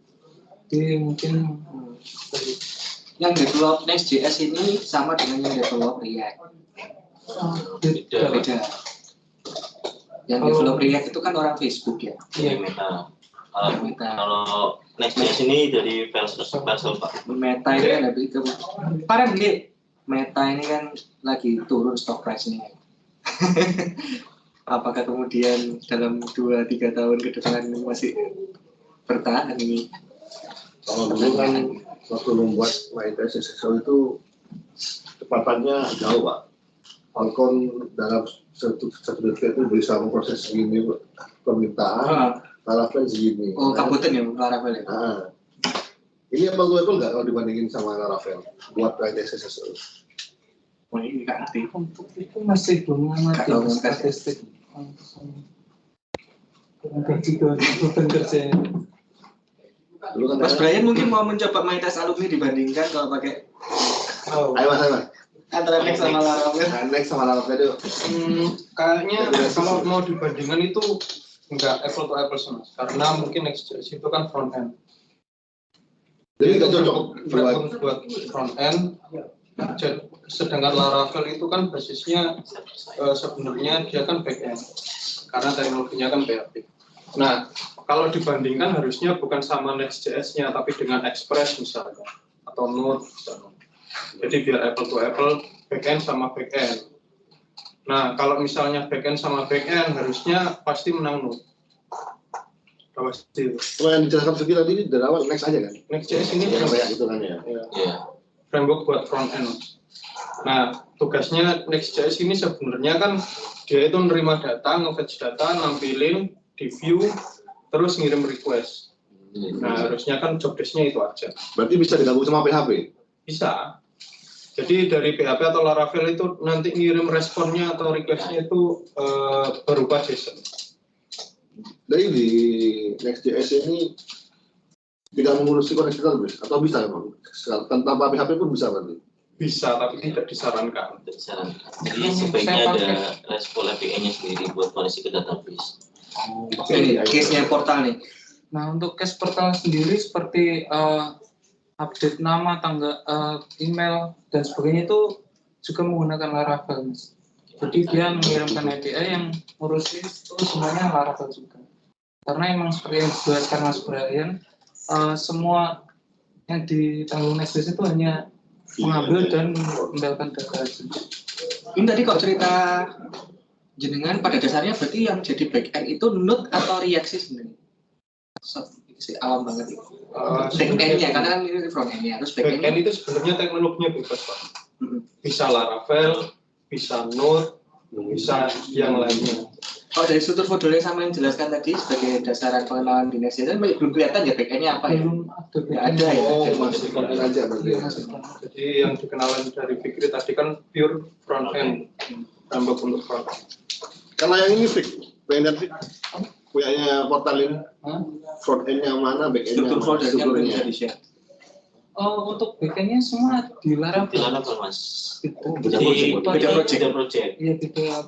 Speaker 3: Jadi mungkin
Speaker 1: yang develop Next.js ini sama dengan yang develop React. Beda. Yang develop React itu kan orang Facebook ya.
Speaker 5: Iya, Meta. Kalau Next.js ini dari Vercel Pak.
Speaker 1: Meta ini kan lebih ke parah gini. Meta ini kan lagi turun stock price-nya. Apakah kemudian dalam 2-3 tahun ke depan masih bertahan ini?
Speaker 4: Kalau dulu kan waktu membuat MyTest SSO itu kecepatannya jauh, Pak. Falcon dalam satu detik itu bisa memproses segini permintaan, Laravel segini.
Speaker 1: Oh, kabutin ya Laravel ya?
Speaker 4: Nah, ini emang level nggak kalau dibandingin sama Laravel buat MyTest SSO?
Speaker 1: Oh, ini nggak ngerti.
Speaker 3: untuk itu masih belum mengerti statistik. Beban kerja.
Speaker 4: Dulu kan
Speaker 1: Mas Brian mungkin mau mencoba MyTest alumni dibandingkan kalau pakai
Speaker 4: ayo mas.
Speaker 1: antara Next sama Laravel.
Speaker 4: Next sama Laravel itu.
Speaker 7: Kayaknya kalau mau dibandingkan itu enggak apple to apple sama, karena mungkin Next.js itu kan front end.
Speaker 4: Jadi kita cocok
Speaker 7: buat front end. sedangkan Laravel itu kan basisnya sebenarnya dia kan backend karena teknologinya kan PHP. Nah, kalau dibandingkan harusnya bukan sama Next.js-nya tapi dengan Express misalnya atau Node misalnya. Jadi biar apple to apple backend sama backend. Nah, kalau misalnya backend sama backend harusnya pasti menang Node. Pasti.
Speaker 4: Kalau yang dijelaskan Sugi tadi dari awal Next aja kan?
Speaker 7: Next.js ini
Speaker 4: Kayak gitu kan ya.
Speaker 7: framework buat front end. Nah, tugasnya Next.js ini sebenarnya kan dia itu menerima data, nge-fetch data, nampilin, di view, terus ngirim request. Nah, harusnya kan job desk-nya itu aja.
Speaker 4: Berarti bisa digabung sama PHP?
Speaker 7: Bisa. Jadi dari PHP atau Laravel itu nanti ngirim responnya atau request-nya itu berupa JSON.
Speaker 4: Jadi di Next.js ini tidak mengurusi koneksi database atau bisa memang? Tanpa PHP pun bisa berarti?
Speaker 7: Bisa, tapi tidak disarankan.
Speaker 5: Jadi sebaiknya ada RESTful API-nya sendiri buat koneksi ke database.
Speaker 1: Ini case-nya portal nih.
Speaker 3: Nah, untuk case portal sendiri seperti update nama, tanggal, email, dan sebagainya itu juga menggunakan Laravel, Mas. Jadi dia mengirimkan API yang ngurusin itu semuanya Laravel juga. Karena emang seperti yang dijelaskan Mas Brian, semua yang ditanggung Next.js itu hanya mengambil dan membelkan data aja.
Speaker 1: Ini tadi kok cerita jenengan pada dasarnya berarti yang jadi backend itu Node atau React sih sebenarnya? Awam banget itu. Backend-nya karena kan ini front-end-nya harus
Speaker 7: Backend
Speaker 1: backend.
Speaker 7: itu sebenarnya teknologinya bebas, Pak. Bisa Laravel, bisa Node, bisa yang lainnya.
Speaker 1: Oh, dari struktur folder yang sama yang jelaskan tadi sebagai dasaran pengenalan di Next.js belum kelihatan ya backend-nya apa ya?
Speaker 3: Belum
Speaker 1: Nggak ada ya?
Speaker 7: Oh,
Speaker 4: Masih konten aja berarti.
Speaker 7: Jadi yang dikenalan dari Fikri tadi kan pure front end, tambah untuk front end.
Speaker 4: Kalau yang ini Fik, pengen Fik, punyanya portal ini, front end-nya mana, back end-nya
Speaker 1: Struktur
Speaker 4: mana,
Speaker 1: foldernya belum bisa
Speaker 4: strukturnya.
Speaker 1: di-share.
Speaker 3: Untuk backend-nya semua di Laravel.
Speaker 5: Di Laravel, Mas.
Speaker 1: Beda project.
Speaker 3: Iya,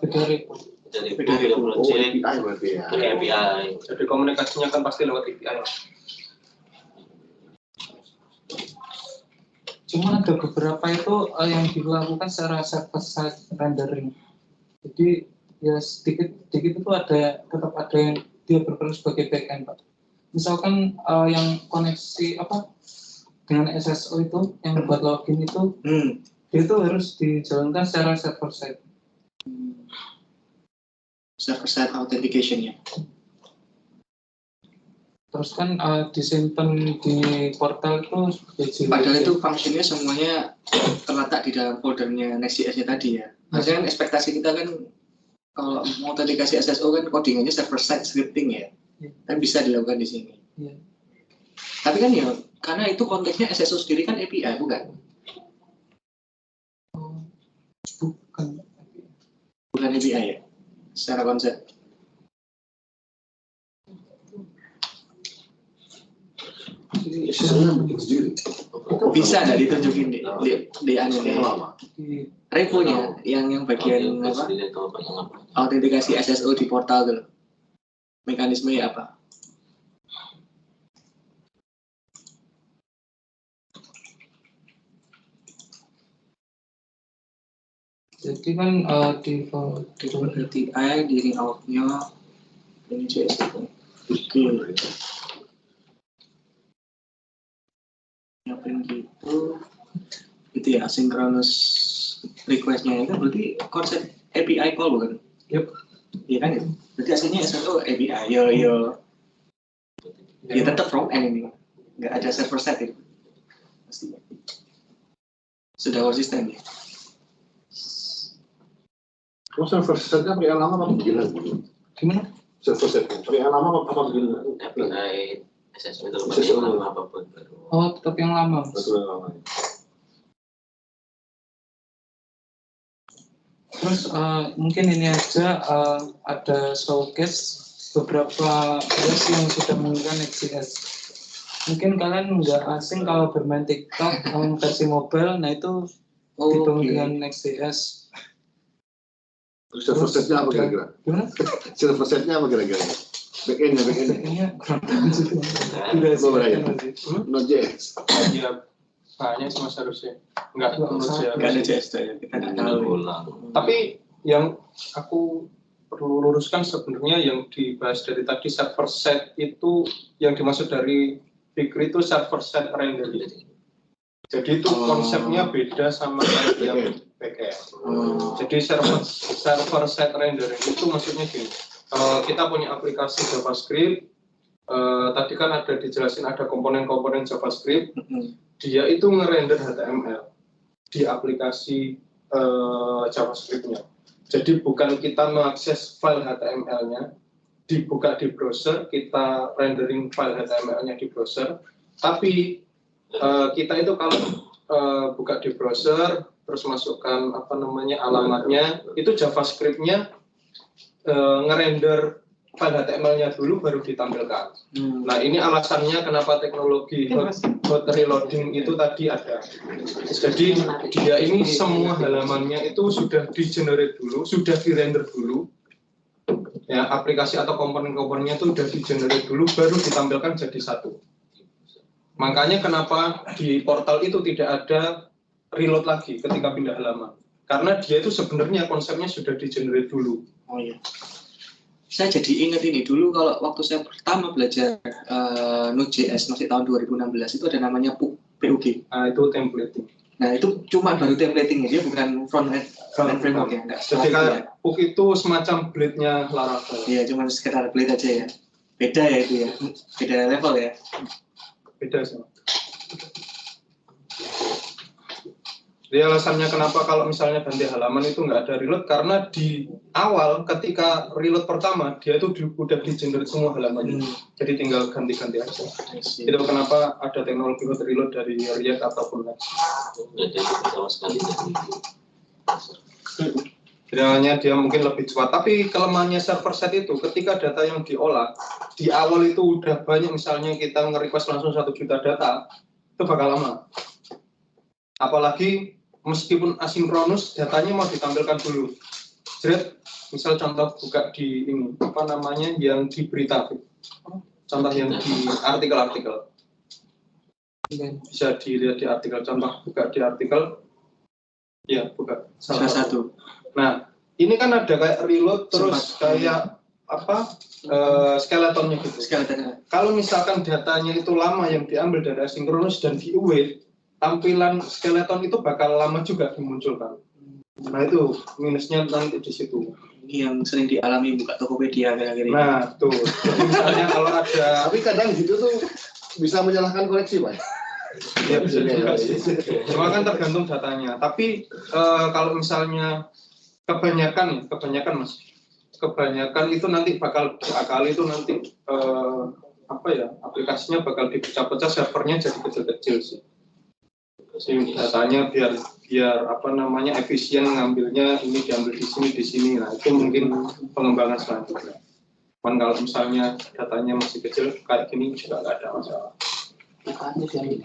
Speaker 3: beda repo.
Speaker 5: Dari
Speaker 1: Beda
Speaker 5: beda
Speaker 4: Oh,
Speaker 5: project,
Speaker 4: API berarti ya.
Speaker 5: dari API.
Speaker 7: Jadi komunikasinya kan pasti lewat API.
Speaker 3: Cuma ada beberapa itu yang dilakukan secara server-side rendering. Jadi ya sedikit itu tetap ada yang dia berperan sebagai backend, Pak. Misalkan yang koneksi dengan SSO itu yang buat login itu, dia itu harus dijalankan secara server-side.
Speaker 1: Server-side authentication ya.
Speaker 3: Terus kan disimpan di portal itu sebagai
Speaker 1: Padahal itu fungsinya semuanya terletak di dalam foldernya Next.js-nya tadi ya. Maksudnya kan ekspektasi kita kan kalau mau autentikasi SSO kan codingannya server-side scripting ya. Kan bisa dilakukan di sini.
Speaker 3: Ya.
Speaker 1: Tapi kan ya karena itu konteksnya SSO sendiri kan API bukan? Bukan API ya. Secara konsep.
Speaker 4: SSO-nya bikin sendiri.
Speaker 1: Bisa nggak ditunjukin di anu
Speaker 4: Yang
Speaker 1: ya?
Speaker 4: lama.
Speaker 1: Repo-nya yang bagian apa? Autentikasi SSO di portal tuh. Mekanismenya apa?
Speaker 3: Jadi kan di
Speaker 1: API di ring out-nya ini JS itu. Ngapain gitu? Itu ya asynchronous request-nya itu berarti konsep API call bukan?
Speaker 3: Yep.
Speaker 1: Iya kan itu. Berarti aslinya SSO API. Ya tetap front end ini. Nggak ada server side itu. Pastinya. Sudah konsisten ya.
Speaker 4: Kalau server set-nya pakai yang lama apa begini lagi?
Speaker 3: gimana?
Speaker 4: Server set-nya pakai yang lama apa begini lagi?
Speaker 5: API SSO itu pakai yang lama apapun baru.
Speaker 3: Oh, tetap yang lama.
Speaker 4: Betul yang lama.
Speaker 3: Terus mungkin ini aja ada showcase beberapa versi yang sudah menggunakan Next.js. Mungkin kalian nggak asing kalau bermain TikTok versi mobile, nah itu dibangun dengan Next.js.
Speaker 4: Server set-nya apa kira-kira?
Speaker 3: Gimana?
Speaker 4: Server set-nya apa kira-kira? Back-end-nya.
Speaker 3: Backend-nya kurang tahu juga. Tidak
Speaker 4: Mau berapa ya?
Speaker 3: sih.
Speaker 4: Node.js.
Speaker 7: Ya, Hanya cuma seharusnya. Enggak menurut saya.
Speaker 1: Nggak ada JS ya, kita nggak tahu.
Speaker 7: Tapi yang aku perlu luruskan sebenarnya yang dibahas dari tadi server set itu yang dimaksud dari Fikri itu server set rendering. Jadi itu konsepnya beda sama yang backend. Jadi server set rendering itu maksudnya gini. Kita punya aplikasi JavaScript. Tadi kan ada dijelasin ada komponen-komponen JavaScript. Dia itu ngerender HTML di aplikasi JavaScript-nya. Jadi bukan kita mengakses file HTML-nya, dibuka di browser, kita rendering file HTML-nya di browser, tapi kita itu kalau buka di browser, terus masukkan alamatnya, itu JavaScript-nya ngerender file HTML-nya dulu baru ditampilkan. Nah ini alasannya kenapa teknologi hot reloading itu tadi ada. Jadi dia ini semua halamannya itu sudah di-generate dulu, sudah di-render dulu. Ya, aplikasi atau komponen-komponennya itu sudah di-generate dulu baru ditampilkan jadi satu. Makanya kenapa di portal itu tidak ada reload lagi ketika pindah halaman. Karena dia itu sebenarnya konsepnya sudah di-generate dulu.
Speaker 1: Oh iya. Saya jadi ingat ini dulu kalau waktu saya pertama belajar Node.js masih tahun 2016 itu ada namanya PUG.
Speaker 7: Nah, itu templating.
Speaker 1: Nah itu cuma baru templating dia bukan front end framework ya.
Speaker 7: Jadi kayak PUG itu semacam blade-nya Laravel.
Speaker 1: Iya cuma sekedar blade aja ya. Beda ya itu ya. Beda level ya.
Speaker 7: Beda sih. Jadi alasannya kenapa kalau misalnya ganti halaman itu nggak ada reload, karena di awal ketika reload pertama, dia itu udah di-generate semua halamannya. Jadi tinggal ganti-ganti aja. Itu kenapa ada teknologi hot reload dari React ataupun Next.
Speaker 5: Jadi sama sekali.
Speaker 7: Jadi hanya dia mungkin lebih cepat. Tapi kelemahannya server set itu, ketika data yang diolah, di awal itu udah banyak, misalnya kita nge-request langsung 1 juta data, itu bakal lama. Apalagi meskipun asinkronus, datanya mau ditampilkan dulu. Jadi, misal contoh buka di ini, yang di berita. Contoh yang di artikel-artikel. Bisa dilihat di artikel, contoh buka di artikel. Ya, buka.
Speaker 1: Salah satu.
Speaker 7: Nah, ini kan ada kayak reload, terus kayak skeletonnya gitu.
Speaker 1: Skeletonnya.
Speaker 7: Kalau misalkan datanya itu lama yang diambil dari asinkronus dan di-await, tampilan skeleton itu bakal lama juga dimunculkan. Nah itu minusnya nanti di situ.
Speaker 1: Ini yang sering dialami buka Tokopedia akhir-akhir ini.
Speaker 7: Nah tuh, jadi misalnya kalau ada,
Speaker 4: Tapi kadang gitu tuh bisa menyalahkan koneksi, Pak.
Speaker 7: ya bisa juga sih. Cuma kan tergantung datanya. Tapi kalau misalnya kebanyakan Mas, kebanyakan itu nanti bakal diakali itu nanti aplikasinya bakal dipecah-pecah, servernya jadi kecil-kecil sih. Datanya biar efisien ngambilnya, ini diambil di sini. Nah itu mungkin pengembangan selanjutnya. Cuman kalau misalnya datanya masih kecil kayak gini juga nggak ada masalah.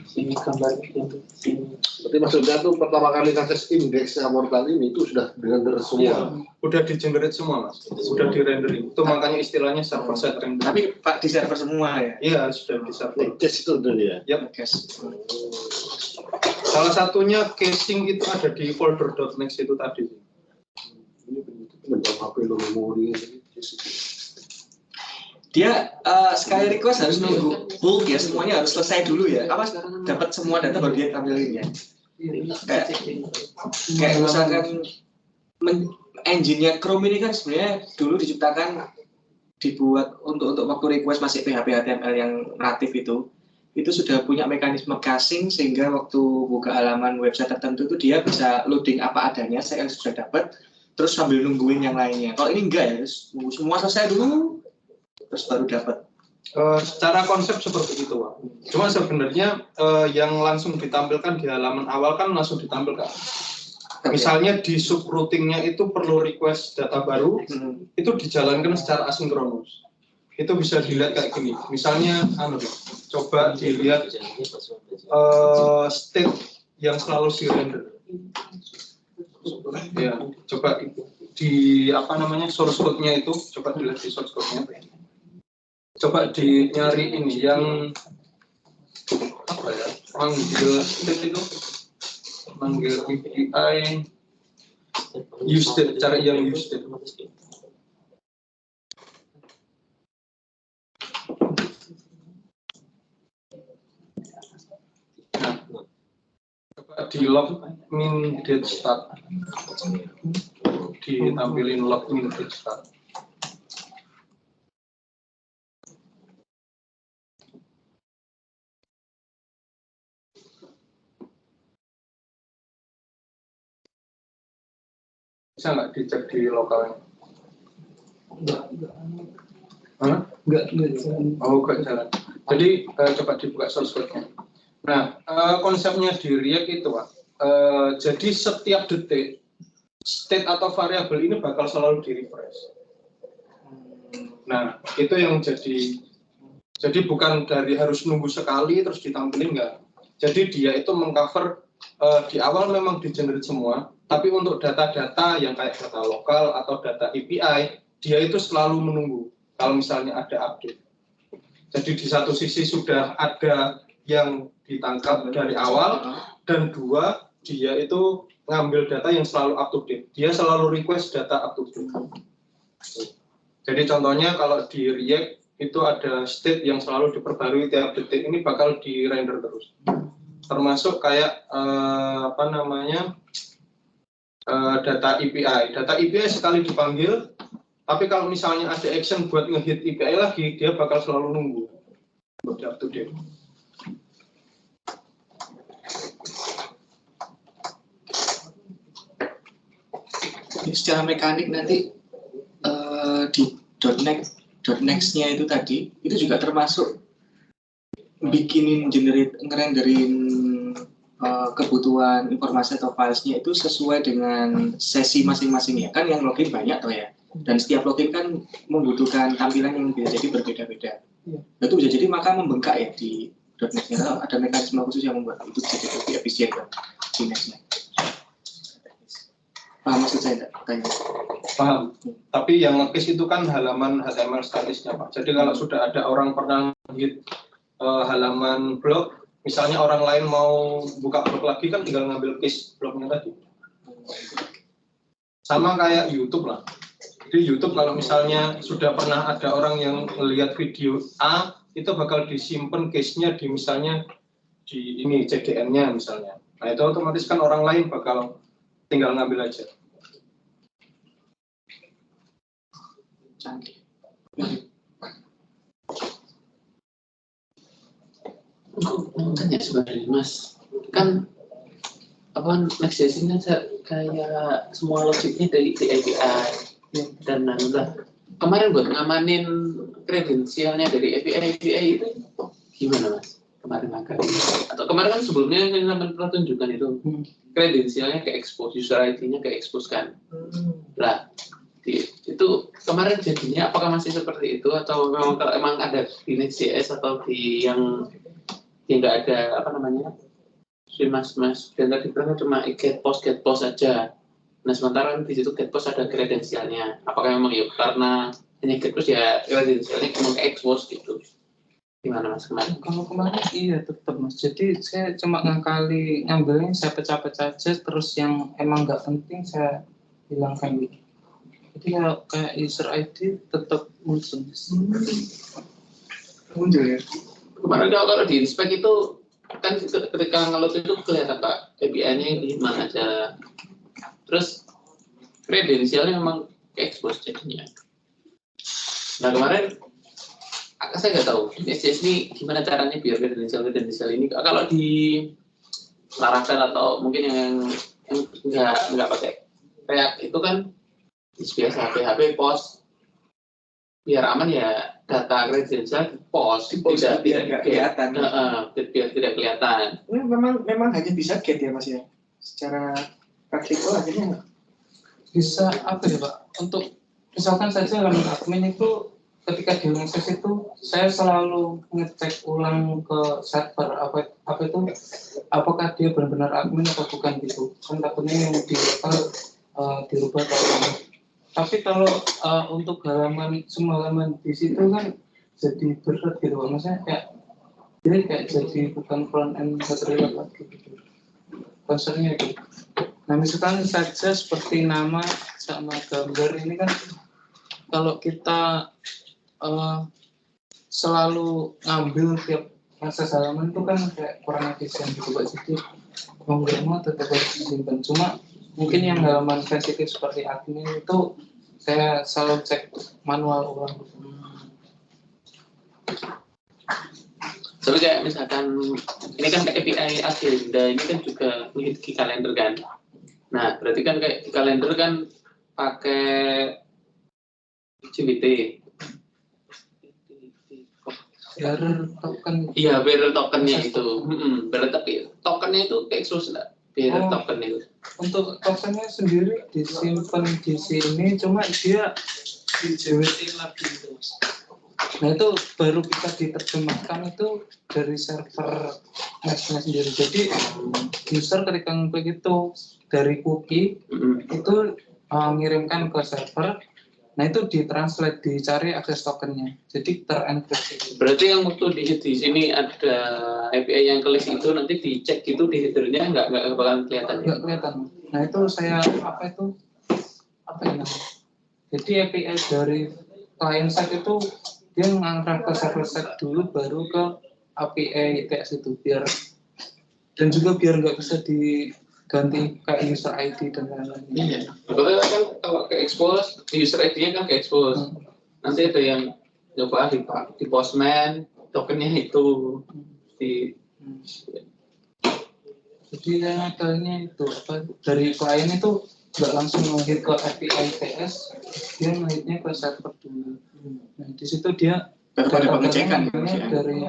Speaker 3: Sini gambarnya sini.
Speaker 4: Berarti maksudnya tuh pertama kali akses indeksnya portal ini itu sudah di-render semua.
Speaker 7: Iya, udah di-generate semua Mas, sudah di-rendering. Itu makanya istilahnya server set rendering.
Speaker 1: Tapi Pak di server semua ya?
Speaker 7: Iya, sudah di server.
Speaker 4: Cache itu tuh dia.
Speaker 7: Yap.
Speaker 1: Cache.
Speaker 7: Salah satunya caching itu ada di folder.next itu tadi.
Speaker 4: Ini bentuk HP lo memori.
Speaker 1: Dia sekali request harus nunggu bulk ya, semuanya harus selesai dulu ya. Apa dapat semua data baru dia tampilin ya? Kayak misalkan engine-nya Chrome ini kan sebenarnya dulu dibuat untuk waktu request masih PHP HTML yang natif itu sudah punya mekanisme caching sehingga waktu buka halaman website tertentu itu dia bisa loading apa adanya, saya sudah dapat, terus sambil nungguin yang lainnya. Kalau ini enggak ya, semua selesai dulu, terus baru dapat.
Speaker 7: Secara konsep seperti itu, Pak. Cuma sebenarnya yang langsung ditampilkan di halaman awal kan langsung ditampilkan. Misalnya di subroutingnya itu perlu request data baru, itu dijalankan secara asinkronus. Itu bisa dilihat kayak gini. Misalnya, coba dilihat state yang selalu di-render. Ya, coba di source code-nya itu, coba dilihat di source code-nya. Coba nyari ini yang manggil state itu, manggil API, use state, cara yang use state. Nah, coba di log min date start, ditampilin log min date start. Bisa nggak dicek di lokalnya? Enggak jalan. Oh, enggak jalan. Jadi coba dibuka source code-nya. Nah, konsepnya di React itu, Pak. Jadi setiap detik state atau variabel ini bakal selalu di-refresh. Nah, itu yang jadi bukan dari harus nunggu sekali terus ditampilin, enggak. Jadi dia itu mengcover di awal memang di-generate semua, tapi untuk data-data yang kayak data lokal atau data API, dia itu selalu menunggu kalau misalnya ada update. Jadi di satu sisi sudah ada yang ditangkap dari awal, dan dua, dia itu ngambil data yang selalu up to date. Dia selalu request data up to date. Jadi contohnya kalau di React itu ada state yang selalu diperbarui tiap detik, ini bakal di render terus. Termasuk kayak data API. Data API sekali dipanggil, tapi kalau misalnya ada action buat nge-hit API lagi, dia bakal selalu nunggu buat up to date.
Speaker 1: Secara mekanik nanti di .next-nya itu tadi, itu juga termasuk bikinin, ngerenderin kebutuhan informasi atau filesnya itu sesuai dengan sesi masing-masing ya, kan yang login banyak toh ya, dan setiap login kan membutuhkan tampilan yang bisa jadi berbeda-beda. Itu bisa jadi maka membengkak ya di .next-nya, ada mekanisme khusus yang membuat itu jadi lebih efisien di next-nya. Paham maksud saya tanya?
Speaker 7: Paham. Tapi yang nge-case itu kan halaman HTML statisnya, Pak. Jadi kalau sudah ada orang pernah hit halaman blog, misalnya orang lain mau buka blog lagi kan tinggal ngambil case blognya tadi. Sama kayak YouTube lah. Di YouTube kalau misalnya sudah pernah ada orang yang melihat video A, itu bakal disimpan case-nya di misalnya di ini CDN-nya misalnya. Nah itu otomatis kan orang lain bakal tinggal ngambil aja.
Speaker 1: Canggih.
Speaker 3: Tanya sebenarnya Mas, kan apa Next.js ini kayak semua logiknya dari API dan udah kemarin buat ngamanin kredensialnya dari API itu gimana Mas? Kemarin atau kemarin kan sebelumnya yang namanya pernah tunjukkan itu kredensialnya ke expose, user ID-nya ke expose kan. Lah itu kemarin jadinya apakah masih seperti itu atau memang kalau emang ada di Next.js atau di yang nggak ada apa namanya si mas dan tadi berangkat cuma get post aja. Nah sementara di situ get post ada kredensialnya. Apakah memang ya karena hanya get post ya kredensialnya cuma ke expose gitu? Gimana Mas kemarin?
Speaker 8: Kalau kemarin iya tetap Mas. Jadi saya cuma ngakali ngambilnya saya pecah-pecah aja, terus yang emang nggak penting saya hilangkan gitu. Jadi kalau kayak user ID tetap muncul ya.
Speaker 3: Kemarin kalau di inspect itu kan ketika ngeload itu kelihatan Pak API-nya di mana aja. Terus kredensialnya memang expose jadinya. Nah kemarin saya nggak tahu Next.js ini gimana caranya biar kredensial ini kalau di Laravel atau mungkin yang nggak pakai React itu kan biasa PHP post biar aman ya data kredensial post tidak kelihatan biar tidak kelihatan.
Speaker 1: Ini memang hanya bisa get ya Mas ya, secara praktikal akhirnya
Speaker 8: bisa apa ya Pak, untuk misalkan saja elemen admin itu ketika di akses itu saya selalu ngecek ulang ke server apa itu apakah dia benar-benar admin atau bukan gitu kan, takutnya yang di lokal dirubah atau tapi kalau untuk semua halaman di situ kan jadi berat gitu Pak, maksudnya kayak dia kayak jadi bukan front end material lagi gitu. Concernnya itu. Nah misalkan saja seperti nama sama gambar ini kan kalau kita selalu ngambil tiap proses halaman itu kan kayak kurang efisien gitu Pak. Jadi mau nggak mau tetap harus disimpan. Cuma mungkin yang halaman sensitif seperti admin itu saya selalu cek manual ulang.
Speaker 9: Tapi kayak misalkan ini kan kayak API agenda ini kan juga mengikuti kalender kan. Nah berarti kan kayak di kalender kan pakai GWT.
Speaker 8: Bearer token.
Speaker 9: Iya bearer tokennya itu. Bearer tapi tokennya itu kayak Exos lah. Bearer token itu.
Speaker 8: Untuk tokennya sendiri disimpan di sini, cuma dia di JWT lagi itu. Nah itu baru bisa diterjemahkan itu dari server Nextnya sendiri. Jadi user ketika ngeklik itu dari cookie itu ngirimkan ke server. Nah itu ditranslate, dicari akses tokennya. Jadi terenkripsi.
Speaker 9: Berarti yang waktu di sini ada API yang klik itu nanti dicek gitu di headernya nggak bakalan kelihatan.
Speaker 8: Nggak kelihatan. Nah itu saya apa ya namanya? Jadi API dari client side itu dia mengangkat ke server side dulu baru ke API ITS itu biar dan juga biar nggak bisa diganti kayak user ID dan lain-lain.
Speaker 9: Iya. Kalau kan kalau ke expose user ID-nya kan ke expose. Nanti ada yang coba di Postman tokennya itu di.
Speaker 8: Jadi kayaknya itu dari klien itu nggak langsung ngehit ke API ITS, dia ngehitnya ke server dulu. Nah di situ dia
Speaker 1: ada pengecekan
Speaker 8: dari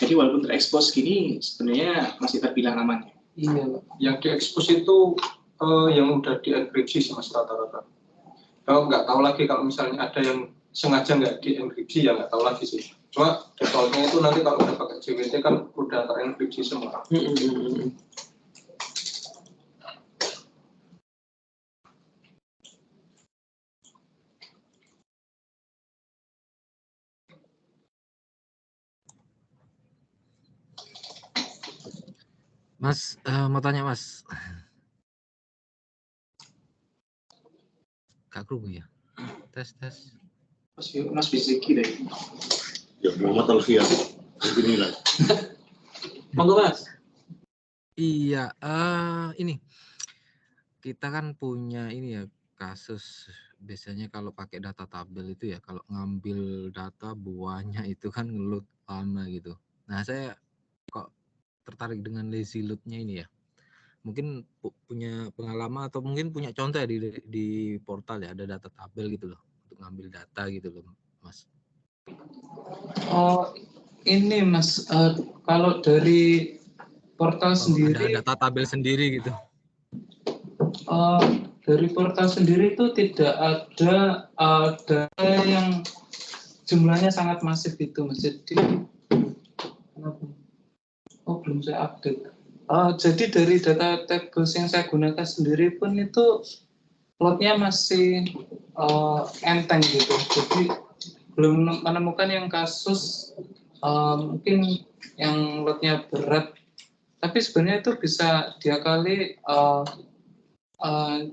Speaker 1: Jadi walaupun terekspos gini sebenarnya masih terbilang aman ya.
Speaker 8: Iya.
Speaker 7: Yang diekspos itu yang udah dienkripsi sih mas rata-rata. Kalau nggak tahu lagi kalau misalnya ada yang sengaja nggak dienkripsi ya nggak tahu lagi sih. Cuma defaultnya itu nanti kalau udah pakai JWT kan udah terenkripsi semua.
Speaker 2: Mas, mau tanya Mas. Kak Krubu ya? Tes.
Speaker 1: Mas Biziki deh.
Speaker 4: Ya, Muhammad Alfian. Begini lah.
Speaker 9: Monggo Mas.
Speaker 2: Iya, ini kita kan punya ini ya kasus biasanya kalau pakai data tabel itu ya kalau ngambil data buahnya itu kan ngeload lama gitu. Nah saya kok tertarik dengan lazy load-nya ini ya. Mungkin punya pengalaman atau mungkin punya contoh ya di portal ya ada data tabel gitu loh untuk ngambil data gitu loh Mas.
Speaker 8: Oh ini Mas kalau dari portal sendiri
Speaker 2: ada data tabel sendiri gitu.
Speaker 8: Dari portal sendiri itu tidak ada data yang jumlahnya sangat masif itu Mas. Jadi belum saya update. Jadi dari data tables yang saya gunakan sendiri pun itu loadnya masih enteng gitu. Jadi belum menemukan yang kasus mungkin yang loadnya berat. Tapi sebenarnya itu bisa diakali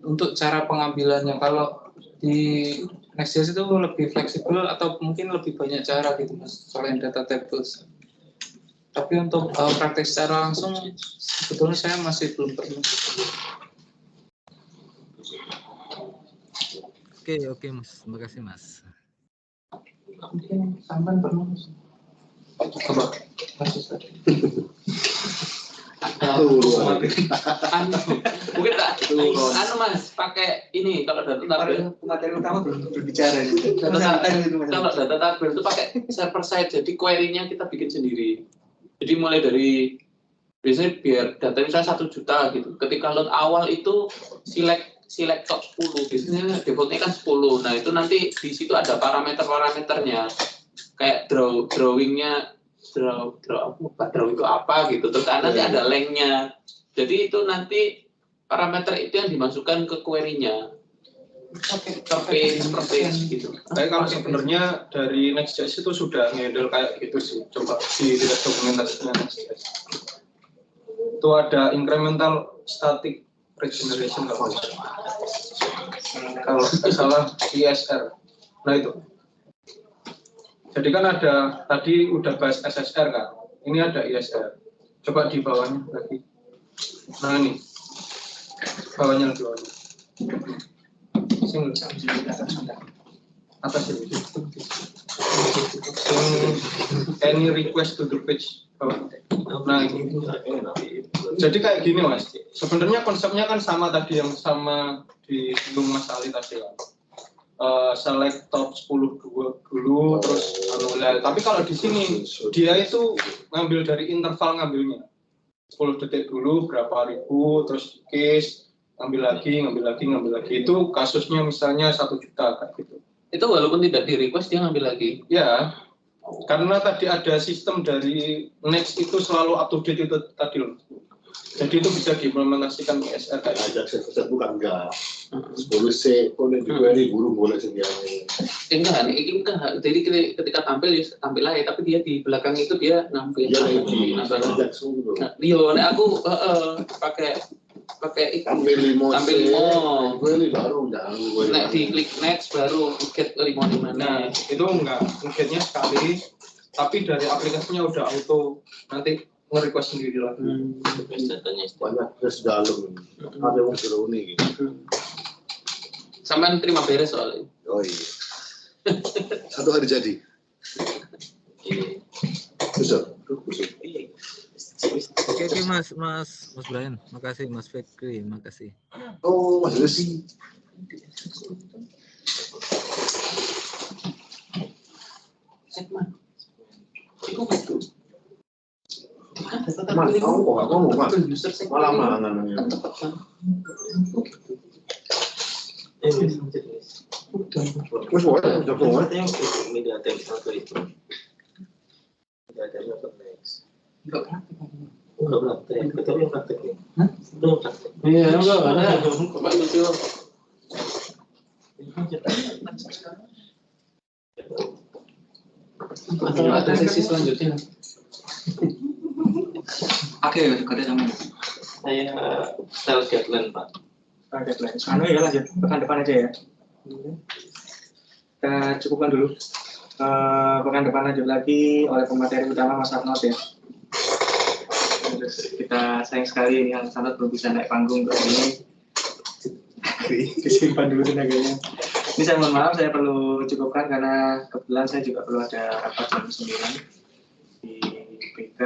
Speaker 8: untuk cara pengambilannya. Kalau di Next.js itu lebih fleksibel atau mungkin lebih banyak cara gitu Mas selain data tables. Tapi untuk praktek secara langsung sebetulnya saya masih belum pernah.
Speaker 2: Oke Mas, terima kasih Mas.
Speaker 8: Mungkin sampai pernah Mas. Coba kasus tadi.
Speaker 9: Mungkin tak Mas pakai ini kalau data tabel
Speaker 1: Materi utama belum berbicara.
Speaker 9: kalau data tabel itu pakai server side jadi query-nya kita bikin sendiri. Jadi mulai dari biasanya biar data misalnya 1 juta gitu. Ketika load awal itu select top 10 biasanya defaultnya kan 10. Nah itu nanti di situ ada parameternya kayak drawingnya draw itu apa gitu. Terus nanti ada length-nya. Jadi itu nanti parameter itu yang dimasukkan ke query-nya. seperti gitu.
Speaker 7: Tapi kalau sebenarnya dari Next.js itu sudah handle kayak gitu sih. Coba dilihat dokumentasinya Next.js. Itu ada incremental static regeneration kalau nggak salah ISR. Nah itu. Jadi kan ada tadi udah bahas SSR kan. Ini ada ISR. Coba di bawahnya lagi. Nah ini. Bawahnya. Atas ini. Any request to the page. Nah ini. Jadi kayak gini Mas. Sebenarnya konsepnya kan sama tadi yang sama di Mas Ali tadi kan. Select top 10 dulu terus tapi kalau di sini dia itu ngambil dari interval ngambilnya 10 detik dulu berapa ribu terus case ngambil lagi itu kasusnya misalnya 1 juta kayak gitu.
Speaker 9: Itu walaupun tidak di request dia ngambil lagi
Speaker 7: ya karena tadi ada sistem dari Next itu selalu up to date itu tadi loh. Jadi itu bisa diimplementasikan ke SR kayak
Speaker 4: ada set bukan enggak 10C boleh juga ini guru boleh sendiri
Speaker 9: enggak jadi ketika tampil aja tapi dia di belakang itu dia ngambil aku pakai
Speaker 4: tampil limo
Speaker 9: gue
Speaker 4: baru jangan
Speaker 9: di klik next baru get limo di mana.
Speaker 7: Nah itu enggak getnya sekali tapi dari aplikasinya udah auto nanti nge-request sendiri lagi.
Speaker 4: Banyak terus dalam ada yang seru nih gitu.
Speaker 9: Sampai terima beres soalnya.
Speaker 4: Oh iya. 1 hari jadi. Bisa.
Speaker 2: Oke Mas Brian, makasih Mas Fikri, makasih.
Speaker 4: Oh Mas Resi.
Speaker 9: Segmen. Itu betul.
Speaker 4: Mas, kamu kok nggak ngomong Mas? Malah mangan. Mas, boleh jawab semua.
Speaker 5: Media teknik itu. Media teknik next. Enggak praktek, betul yang praktek ya? Belum praktek.
Speaker 9: Iya, enggak ada. Coba itu. Atau ada sesi selanjutnya.
Speaker 1: Oke, kode sama.
Speaker 5: Saya style guideline Pak.
Speaker 1: Deadline. Ya lanjut pekan depan aja ya. Kita cukupkan dulu. Pekan depan lanjut lagi oleh pemateri utama Mas Arnold ya. Terus kita sayang sekali ini Mas Arnold belum bisa naik panggung untuk ini. Disimpan dulu tenaganya. Ini saya mohon maaf, saya perlu cukupkan karena kebetulan saya juga perlu ada rapat jam 9 di BK.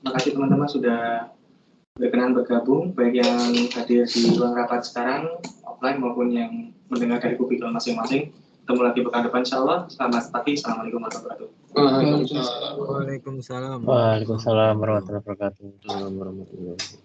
Speaker 1: Terima kasih teman-teman sudah berkenan bergabung, baik yang hadir di ruang rapat sekarang, offline maupun yang mendengar dari kubikel masing-masing. Ketemu lagi pekan depan insya Allah. Selamat pagi, Assalamualaikum warahmatullahi wabarakatuh.
Speaker 2: Waalaikumsalam.
Speaker 6: Waalaikumsalam warahmatullahi wabarakatuh.